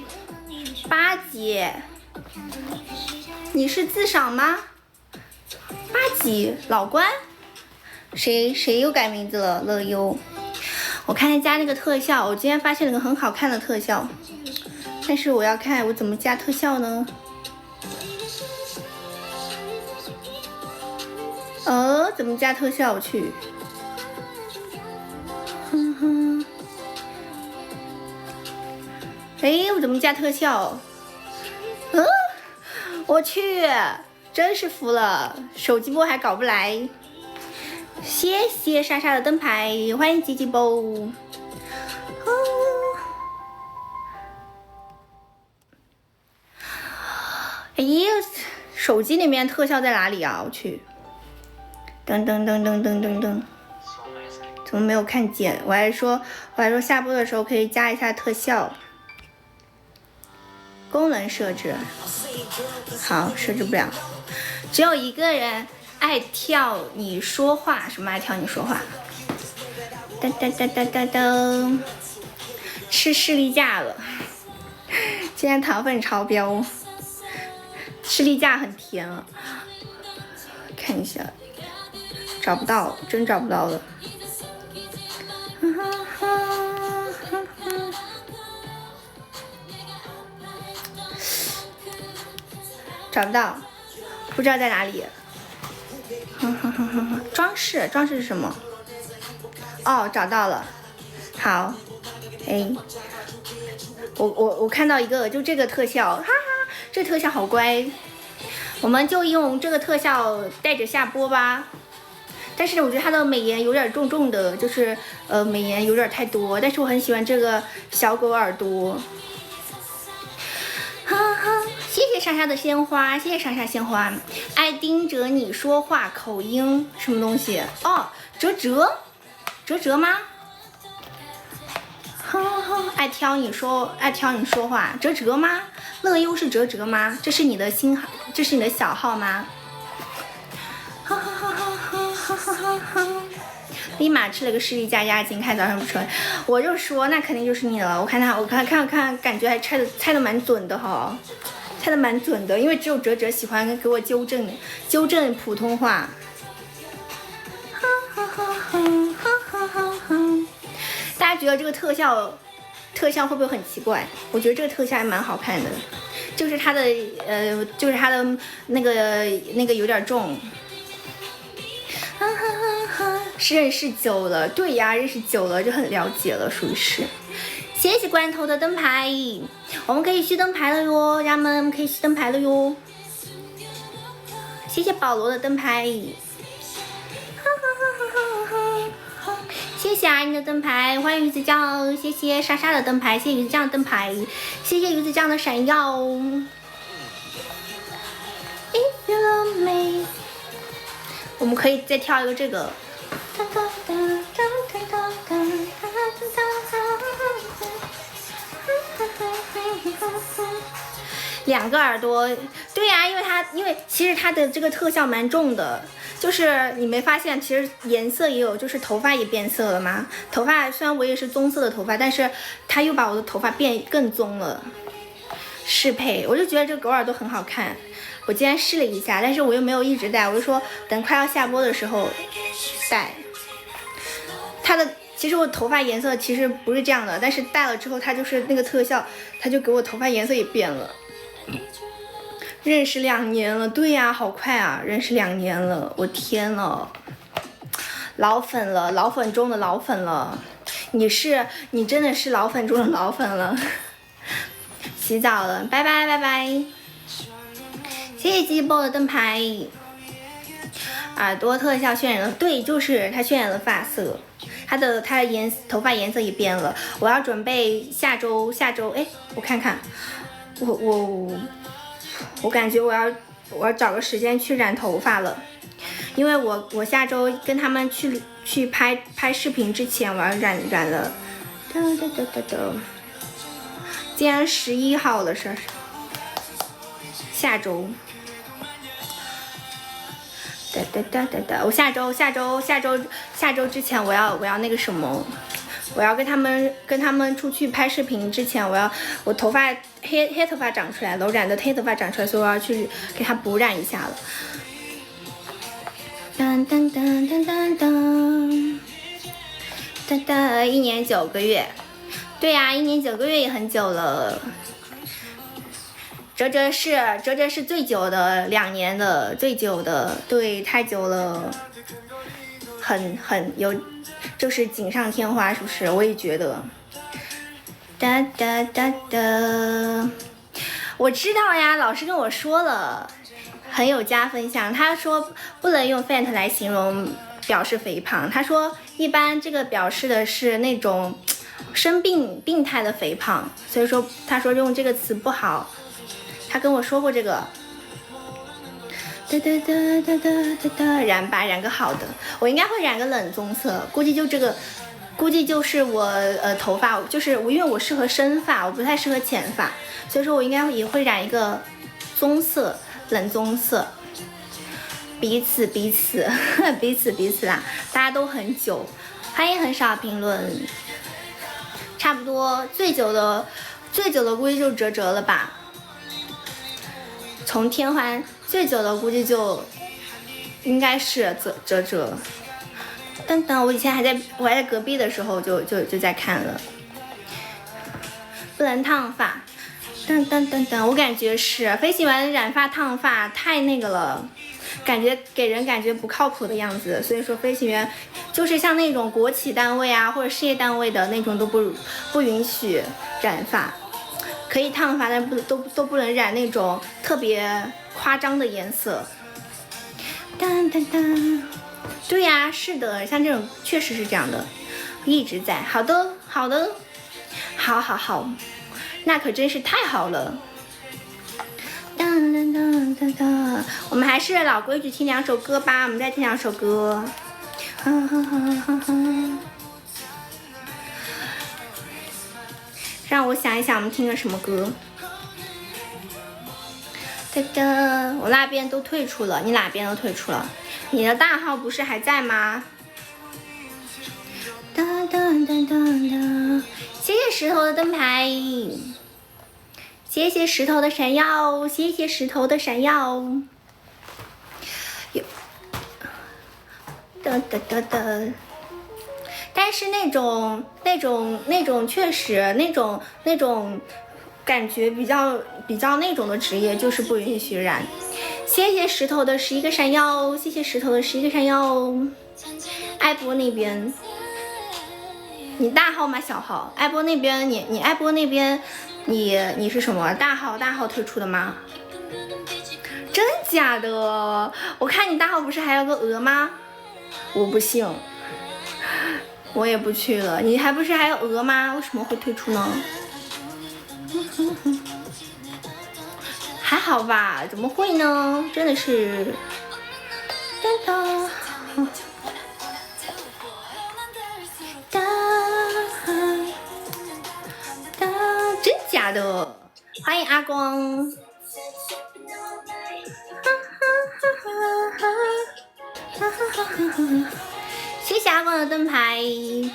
8级，你是自赏吗？8级老关，谁又改名字了？乐优，我看加那个特效，我今天发现了个很好看的特效，但是我要看我怎么加特效呢？怎么加特效去？哼哼，我怎么加特效？我去，真是服了，手机播还搞不来。谢谢莎莎的灯牌，欢迎吉吉波。手机里面特效在哪里啊？我去。噔噔噔噔噔噔噔，怎么没有看见？我还说下播的时候可以加一下特效。功能设置，好，设置不了。只有一个人爱跳你说话，什么爱跳你说话？噔噔噔噔噔噔，吃士力架了。今天糖分超标，士力架很甜啊。看一下。找不到，真找不到了。找不到，不知道在哪里。装饰是什么？哦，找到了。好，我看到一个，就这个特效，哈哈，这特效好乖。我们就用这个特效带着下播吧。但是我觉得它的美颜有点重重的，就是美颜有点太多，但是我很喜欢这个小狗耳朵。哈哈，谢谢莎莎的鲜花，谢谢莎莎鲜花。爱盯着你说话，口音什么东西？哦，哲吗？哈哈，爱挑你说话，哲吗？乐优是哲吗？这是你的小号吗？哈哈哈哈哈哈！立马吃了个士力架压惊，看早上不吃，我就说那肯定就是你了。我看，感觉还猜的蛮准的哈，猜的蛮准的，因为只有哲喜欢给我纠正普通话。哈哈哈哈哈哈！大家觉得这个特效会不会很奇怪？我觉得这个特效还蛮好看的，就是它的那个有点重。是认识久了，对呀，认识久了就很了解了，属于是。谢谢罐头的灯牌，我们可以续灯牌了哟，家人们可以续灯牌了哟。谢谢保罗的灯牌，谢谢阿英的灯牌，欢迎鱼子酱，谢谢莎莎的灯牌，谢谢鱼子酱的灯牌，谢谢鱼子酱的闪耀。我们可以再跳一个这个。2个耳朵，对呀，因为其实它的这个特效蛮重的，就是你没发现，其实颜色也有，就是头发也变色了吗？头发虽然我也是棕色的头发，但是它又把我的头发变更棕了，适配，我就觉得这个狗耳朵很好看。我今天试了一下，但是我又没有一直戴，我就说等快要下播的时候戴。其实我头发颜色其实不是这样的，但是戴了之后，它就是那个特效，它就给我头发颜色也变了。认识2年了，对呀，好快啊！认识2年了，我天呐，老粉了，老粉中的老粉了。你真的是老粉中的老粉了。洗澡了，拜拜拜拜。谢谢鸡爆的灯牌。耳朵特效渲染了，对，就是它渲染了发色，它的头发颜色也变了。我要准备下周，哎，我看看，我感觉我要我要找个时间去染头发了，因为我下周跟他们去拍视频之前，我要染了。今天11号了，是下周。我下周之前我要那个什么，我要跟他们出去拍视频之前，我头发黑头发长出来了，我染的黑头发长出来，所以我要去给它补染一下了。噔噔噔噔噔噔噔噔，1年9个月，对呀，1年9个月也很久了。哲哲是最久的，2年的最久的，对，太久了，很有，就是锦上添花，是不是？我也觉得。哒哒哒哒，我知道呀，老师跟我说了，很有加分项。他说不能用 fat 来形容表示肥胖，他说一般这个表示的是那种生病态的肥胖，所以说他说用这个词不好。他跟我说过这个，染个好的，我应该会染个冷棕色，估计就这个，估计就是我头发，就是我因为我适合深发，我不太适合浅发，所以说我应该也会染一个棕色，冷棕色，彼此啦，大家都很久，欢迎很少评论，差不多最久的估计就哲了吧。从天欢最久的估计就应该是哲。等等，我以前还在隔壁的时候就在看了。不能烫发，等，我感觉是飞行员染发烫发太那个了，给人感觉不靠谱的样子，所以说飞行员就是像那种国企单位啊或者事业单位的那种都不允许染发。可以烫发，但都不能染那种特别夸张的颜色。对呀，是的，像这种确实是这样的，一直在。好的，好，那可真是太好了。我们还是老规矩，听2首歌吧。我们再听2首歌。让我想一想，我们听个什么歌？我那边都退出了，你哪边都退出了？你的大号不是还在吗？谢谢石头的灯牌，谢谢石头的闪耀，谢谢石头的闪耀。但是那种确实那种感觉比较那种的职业就是不允许染。谢谢石头的11个闪耀，谢谢石头的11个闪耀。爱播那边，你大号吗？小号？爱播那边，你爱播那边，你是什么大号退出的吗？真假的？我看你大号不是还有个鹅吗？我不信。我也不去了，你还不是还有鹅吗？为什么会退出呢？还好吧，怎么会呢？真的是，真假的？欢迎阿光。谢谢阿光的灯牌，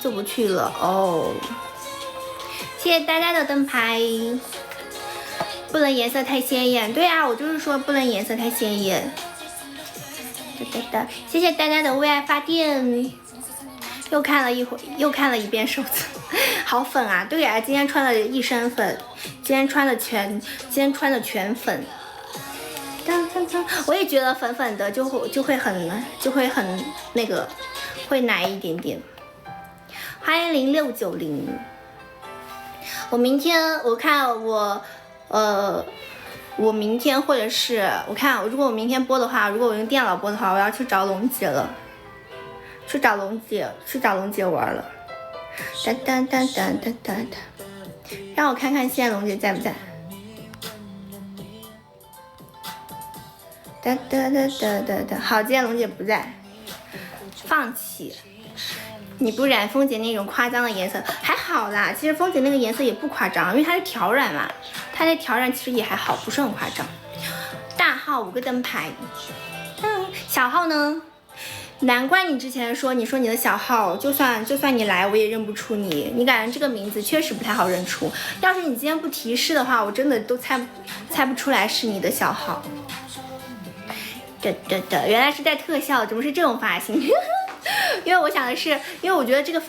就不去了哦。谢谢呆呆的灯牌，不能颜色太鲜艳。对啊，我就是说不能颜色太鲜艳。谢谢呆呆的为爱发电，又看了一遍手子，好粉啊！对啊，今天穿了一身粉，今天穿的全粉。我也觉得粉粉的就会很那个。会奶一点点。欢迎0690。我明天我看我明天或者是我看如果我明天播的话，如果我用电脑播的话，我要去找龙姐了，去找龙姐玩了。让我看看现在龙姐在不在。哒哒哒哒哒哒。好，今天龙姐不在，放弃。你不染枫姐那种夸张的颜色还好啦，其实枫姐那个颜色也不夸张，因为它是挑染嘛，它的挑染其实也还好，不是很夸张。大号5个灯牌，小号呢？难怪你之前说你的小号，就算你来我也认不出你，你感觉这个名字确实不太好认出。要是你今天不提示的话，我真的都猜不出来是你的小号。原来是带特效，怎么是这种发型？因为我想的是，因为我觉得这个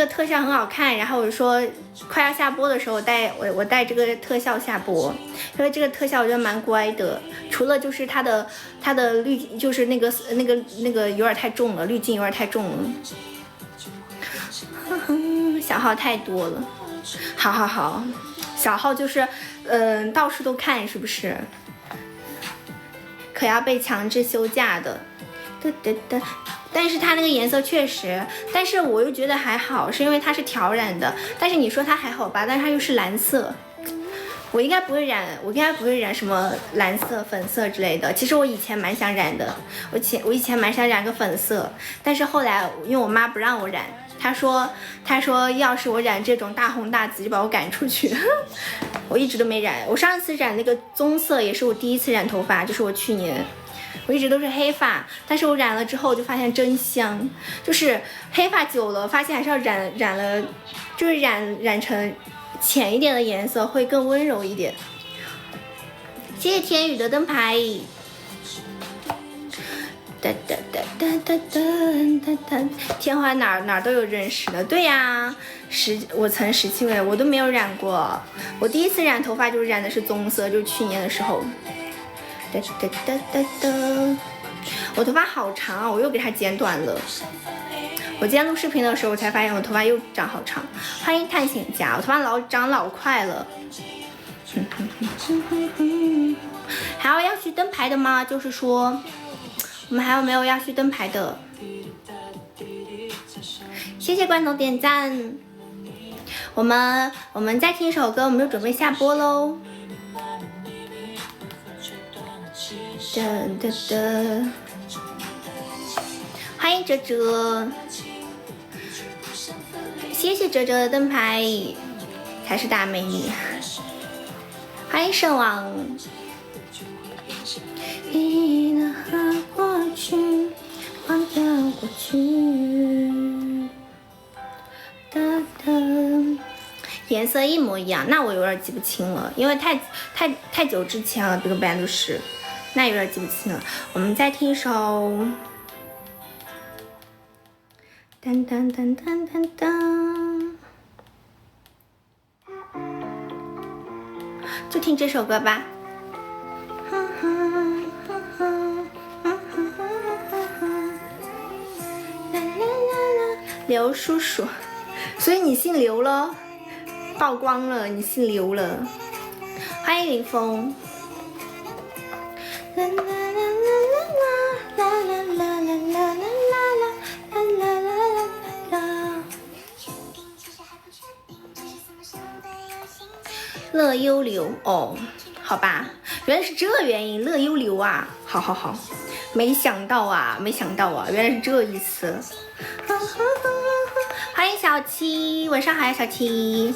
特效很好看，然后我说快要下播的时候我带这个特效下播，因为这个特效我觉得蛮乖的，除了就是它的滤就是那个有点太重了，滤镜有点太重了。小号太多了，好，小号就是到处都看是不是？可要被强制休假的。但是它那个颜色确实，但是我又觉得还好，是因为它是挑染的。但是你说它还好吧，但是它又是蓝色，我应该不会染什么蓝色、粉色之类的。其实我以前蛮想染的，我以前蛮想染个粉色，但是后来因为我妈不让我染，她说要是我染这种大红大紫就把我赶出去。我一直都没染，我上一次染那个棕色也是我第一次染头发，就是我去年。我一直都是黑发，但是我染了之后就发现真香，就是黑发久了发现还是要染了，就是染成浅一点的颜色会更温柔一点。谢谢天宇的灯牌。天花哪都有认识的，对呀，我曾17位我都没有染过，我第一次染头发就是染的是棕色，就是去年的时候。我头发好长啊，我又给它剪短了。我今天录视频的时候我才发现我头发又长好长。欢迎探险家，我头发长老快了。还有要去灯牌的吗？就是说我们还有没有要去灯牌的？谢谢罐头点赞。我们再听一首歌，我们就准备下播喽。欢迎哲哲，谢谢哲哲的灯牌，才是大美女。欢迎圣王。忘掉过去。颜色一模一样，那我有点记不清了，因为太久之前了，这个班都是。那有点记不清了，我们再听一首。当当当当当当，就听这首歌吧。刘叔叔，所以你姓刘了，曝光了，你姓刘了。欢迎林峰。乐悠流哦，好吧，原来是这原因，乐悠流啊，好，没想到啊，原来是这意思。欢迎小七，晚上好呀，小七。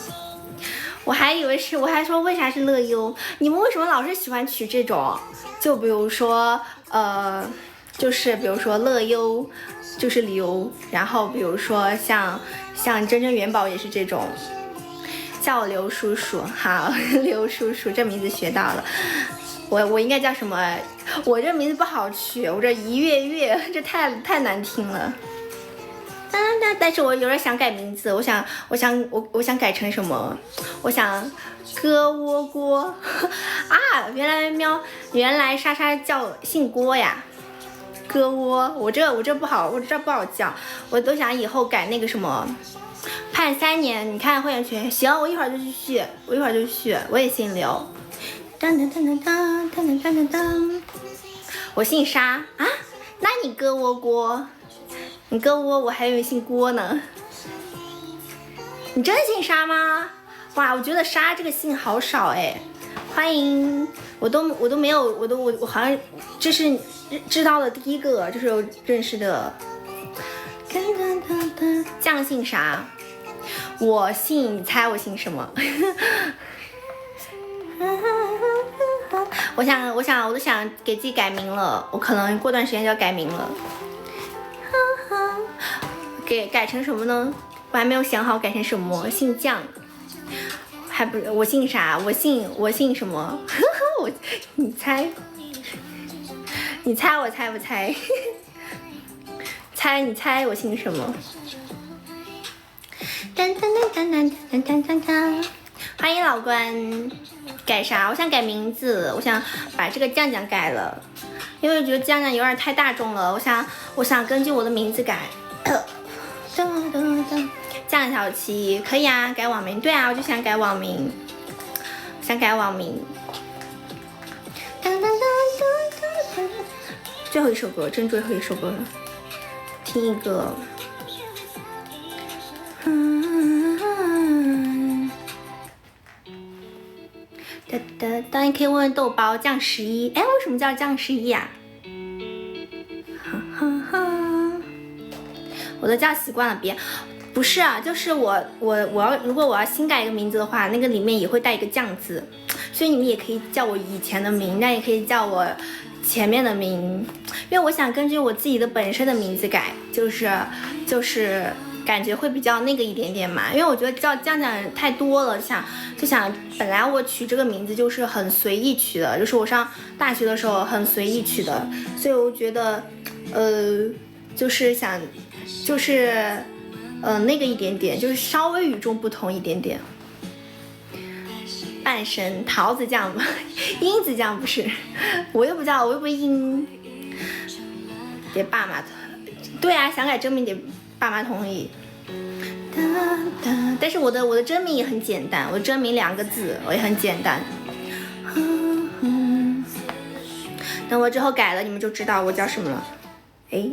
我还以为是，我还说为啥是乐悠？你们为什么老是喜欢取这种？就比如说，就是比如说乐悠就是流，然后比如说像真真元宝也是这种，叫我刘叔叔，好，刘叔叔这名字学到了。我应该叫什么？我这名字不好取，我这一月这太难听了。但是我有点想改名字，我想改成什么？我想歌窝锅啊！原来莎莎叫姓郭呀，歌窝。我这不好叫，我都想以后改那个什么，判3年。你看会员群，行，我一会儿就去续，我也姓刘。当，我姓沙啊，那你歌窝锅。你歌窝，我还以为姓郭呢。你真姓沙吗？哇，我觉得沙这个姓好少哎。欢迎我都没有，我好像这是知道的第一个，就是我认识的。酱姓啥？我姓，你猜我姓什么？我都想给自己改名了，我可能过段时间就要改名了。改成什么呢？我还没有想好改成什么。姓酱，还不我姓啥？我姓什么？你猜，我猜不猜？你猜我姓什么？欢迎老关。改啥？我想改名字，我想把这个酱酱改了，因为我觉得酱酱有点太大众了，我想根据我的名字改。酱小七可以啊，改网名。对啊，我就想改网名，最后一首歌，真最后一首歌了，听一个。当然可以问问豆包酱11，哎，为什么叫酱11呀？我都叫习惯了，不是啊，就是如果我要新改一个名字的话，那个里面也会带一个酱字，所以你们也可以叫我以前的名，那也可以叫我前面的名，因为我想根据我自己的本身的名字改，就是感觉会比较那个一点点嘛，因为我觉得叫酱酱太多了，就想本来我取这个名字就是很随意取的，就是我上大学的时候很随意取的，所以我觉得就是想那个一点点，就是稍微与众不同一点点。半生桃子酱吧，樱子酱不是，我又不知道，我又不樱，得爸妈对啊，想改真名得爸妈同意。但是我的真名也很简单，我的真名2个字，我也很简单。等我之后改了，你们就知道我叫什么了。哎，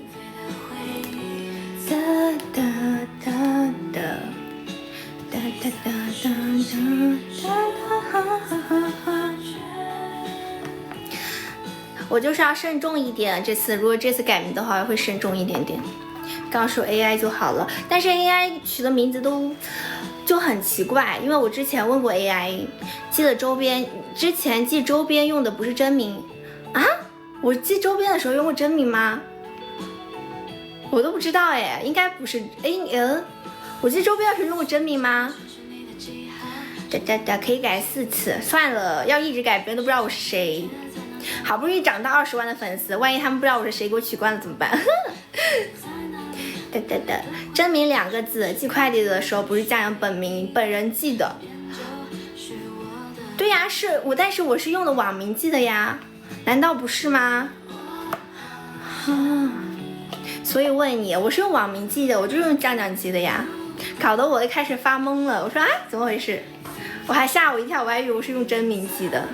我就是要慎重一点，如果这次改名的话会慎重一点点。刚说 AI 就好了，但是 AI 取的名字就很奇怪，因为我之前问过 AI 寄的周边，之前寄周边用的不是真名啊？我寄周边的时候用过真名吗？我都不知道哎，应该不是。我寄周边的时候用过真名吗？可以改4次，算了，要一直改别人都不知道我是谁。好不容易涨到20万的粉丝，万一他们不知道我是谁，给我取关了怎么办？真名2个字，寄快递的时候不是酱酱本名，本人寄的。对呀，是我，但是我是用的网名寄的呀，难道不是吗？所以问你，我是用网名寄的，我就用酱酱寄的呀，搞得我都开始发懵了。我说啊，怎么回事？我还吓我一跳，我还以为我是用真名寄的。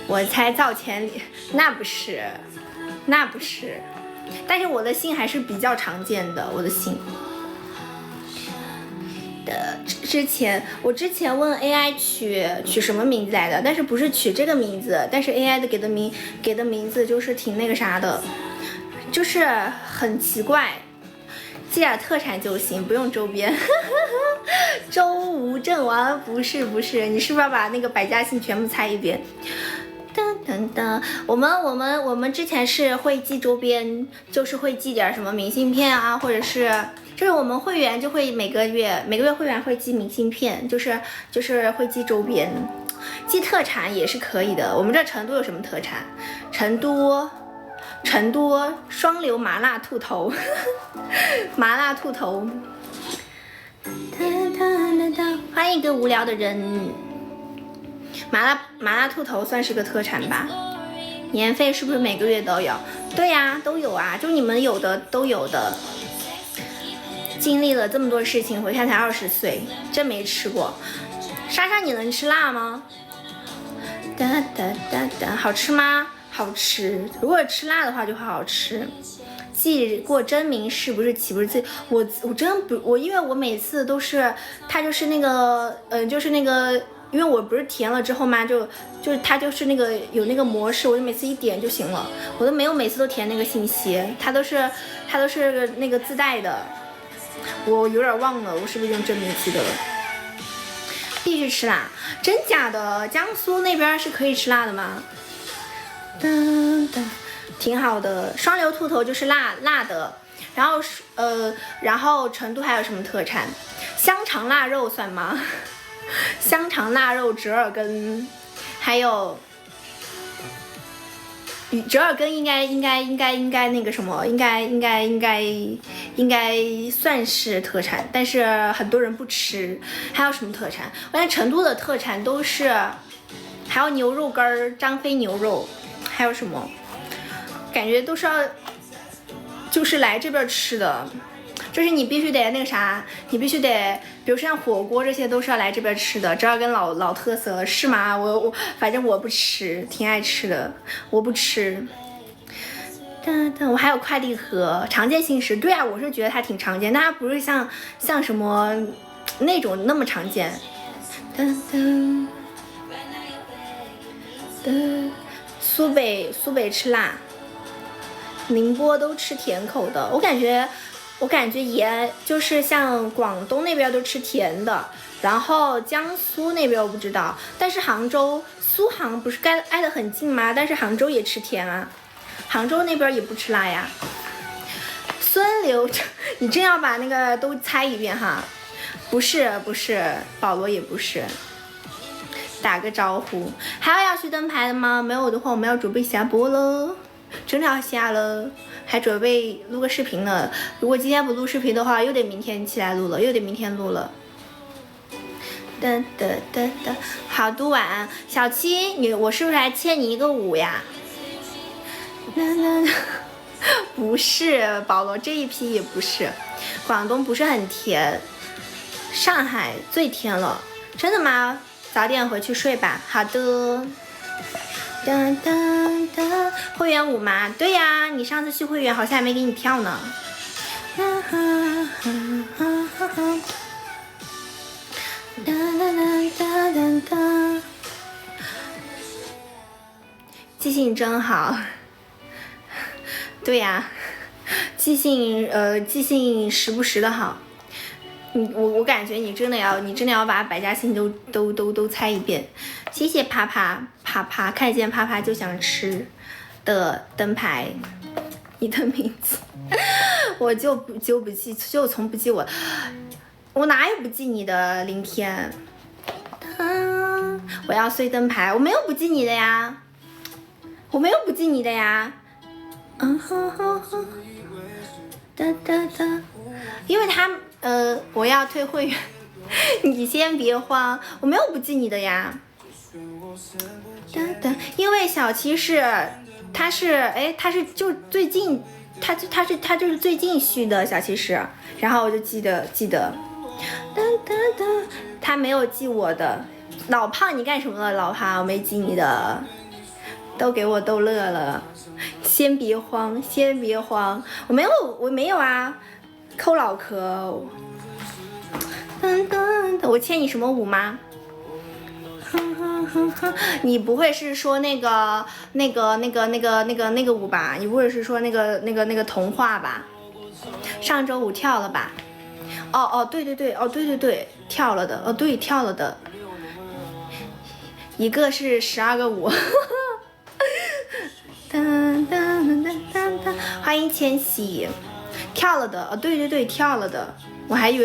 我猜造钱里，那不是，但是我的姓还是比较常见的，我的姓。我之前问 AI 取什么名字来的，但是不是取这个名字，但是 AI 的给的名字就是挺那个啥的，就是很奇怪，寄点特产就行，不用周边。周吴郑王不是，你是不是要把那个百家姓全部猜一遍？我们之前是会寄周边，就是会寄点什么明信片啊，或者是就是我们会员就会每个月会员会寄明信片，就是会寄周边，寄特产也是可以的。我们这成都有什么特产？成都双流麻辣兔头，麻辣兔头。欢迎一个无聊的人。麻辣兔头算是个特产吧？年费是不是每个月都有？对呀，都有啊，就你们有的都有的。经历了这么多事情，我现在才20岁，真没吃过。莎莎，你能吃辣吗？好吃吗？好吃。如果吃辣的话就会好吃。寄过真名是不是岂不是自己？我真不，因为我每次都是他就是那个就是那个因为我不是填了之后嘛，就是它就是那个有那个模式，我就每次一点就行了，我都没有每次都填那个信息，它都是那个自带的，我有点忘了我是不是用真名记得了。必须吃辣，真假的？江苏那边是可以吃辣的吗？挺好的，双流兔头就是辣的，然后成都还有什么特产？香肠腊肉算吗？香肠腊肉折耳根，还有折耳根应该那个什么，应该算是特产，但是很多人不吃。还有什么特产？我看成都的特产都是，还有牛肉干儿、张飞牛肉，还有什么？感觉都是要，就是来这边吃的。就是你必须得那个啥，你必须得，比如像火锅这些都是要来这边吃的，折耳根老特色了，是吗？我反正我不吃，挺爱吃的，我不吃。我还有快递盒，常见性食，对啊，我是觉得它挺常见，但它不是像什么那种那么常见。苏北吃辣，宁波都吃甜口的，我感觉盐就是像广东那边都吃甜的，然后江苏那边我不知道，但是杭州、苏杭不是挨得很近吗？但是杭州也吃甜啊，杭州那边也不吃辣呀。孙刘，你真要把那个都猜一遍哈？不是，保罗也不是。打个招呼，还有要去灯牌的吗？没有的话，我们要准备下播了，真的要下了。还准备录个视频呢，如果今天不录视频的话，又得明天起来录了，又得明天录了。好，读完。小七，我是不是还欠你一个舞呀？不是，保罗这一批也不是，广东不是很甜，上海最甜了，真的吗？早点回去睡吧。好的。会员舞吗？对呀，你上次去会员好像还没给你跳呢。记性真好。对呀，记性时不时的好。我感觉你真的要把百家姓都猜一遍。谢谢啪啪，看见啪啪就想吃的灯牌，你的名字我就从不记我哪有不记你的林天？我要碎灯牌，我没有不记你的呀，因为他我要退会员，你先别慌，我没有不记你的呀。因为小七他是就最近他就是最近续的小骑士，然后我就记得，他没有记我的。老胖你干什么了？老胖我没记你的，都给我逗乐了。先别慌，我没有啊，抠脑壳。我欠你什么舞吗？你不会是说那个舞吧？你不会是说那个童话吧？上周五跳了吧？对，跳了的。对，跳了的。一个是12个舞。欢迎千玺，跳了的。对，跳了的。我还以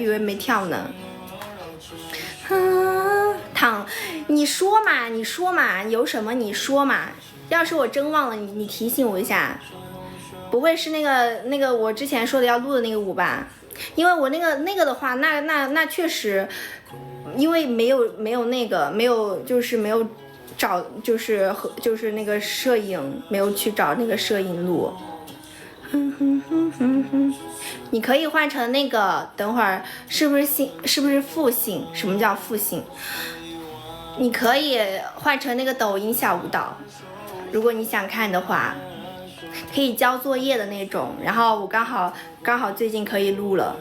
为没跳呢。你说嘛，有什么你说嘛。要是我真忘了，你提醒我一下。不会是那个我之前说的要录的那个舞吧？因为我那个的话，那确实，因为没有那个没有找就是那个摄影，没有去找那个摄影录。你可以换成那个，等会儿是不是复姓？什么叫复姓？你可以换成那个抖音小舞蹈，如果你想看的话，可以交作业的那种。然后我刚好最近可以录了。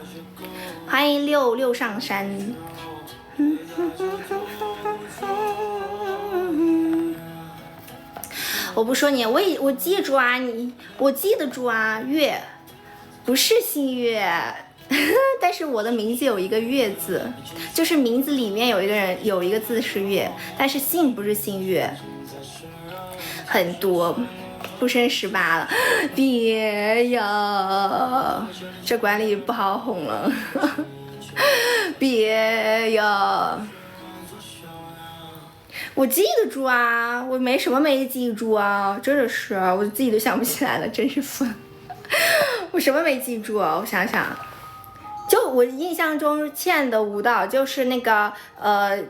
欢迎六上山。我不说你，我记住啊，我记得住啊，月不是新月，但是我的名字有一个月字，就是名字里面有一个字是月，但是姓不是姓月，很多。不升18了，别呀，这管理不好哄了，别呀。我记得住啊，我没什么没记住啊，真的是，我自己都想不起来了，真是疯。我什么没记住啊？我想想，就我印象中欠的舞蹈就是那个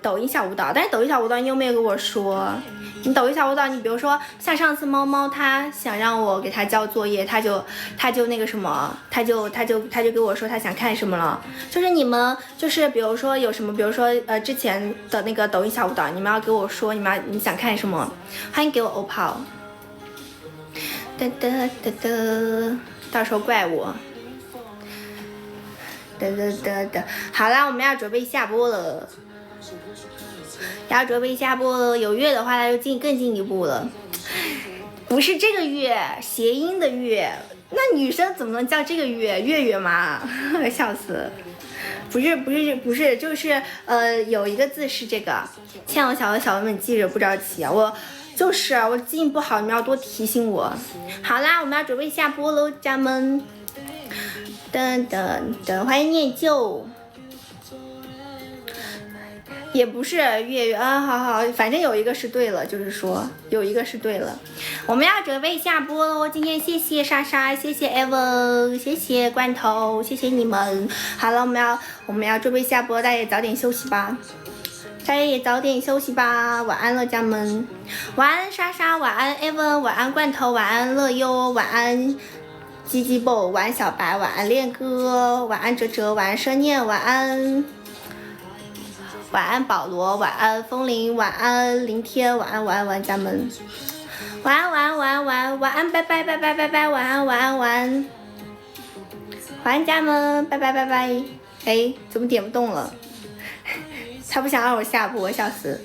抖音小舞蹈，但是抖音小舞蹈你又没有跟我说，你抖音小舞蹈，你比如说像上次猫猫他想让我给他交作业，他就那个什么，他就跟我说他想看什么了，就是你们就是比如说有什么，比如说之前的那个抖音小舞蹈，你们要给我说你想看什么，欢迎给我欧泡，哒哒哒哒，到时候怪我。好啦，我们要准备下播了，有月的话，那就更进一步了。不是这个月，谐音的月，那女生怎么能叫这个月月嘛？笑死！不是，就是有一个字是这个，欠我小文们记着不着急啊，我记性不好，你们要多提醒我。好啦，我们要准备下播喽，家们。噔噔噔，欢迎念旧，也不是月啊，好，反正有一个是对了，就是说有一个是对了。我们要准备下播喽，今天谢谢莎莎，谢谢 Evan， 谢谢罐头，谢谢你们。好了，我们要准备下播，大家也早点休息吧。晚安了，家们，晚安莎莎，晚安 Evan， 晚安罐头，晚安乐优，晚安。鸡鸡宝，晚安小白，晚安恋哥，晚安哲哲，晚安生念，晚安保罗，晚安风铃，晚安林天，晚安家们，晚安，拜拜，晚安家们，拜拜。哎，怎么点不动了？他不想让我下播，笑死。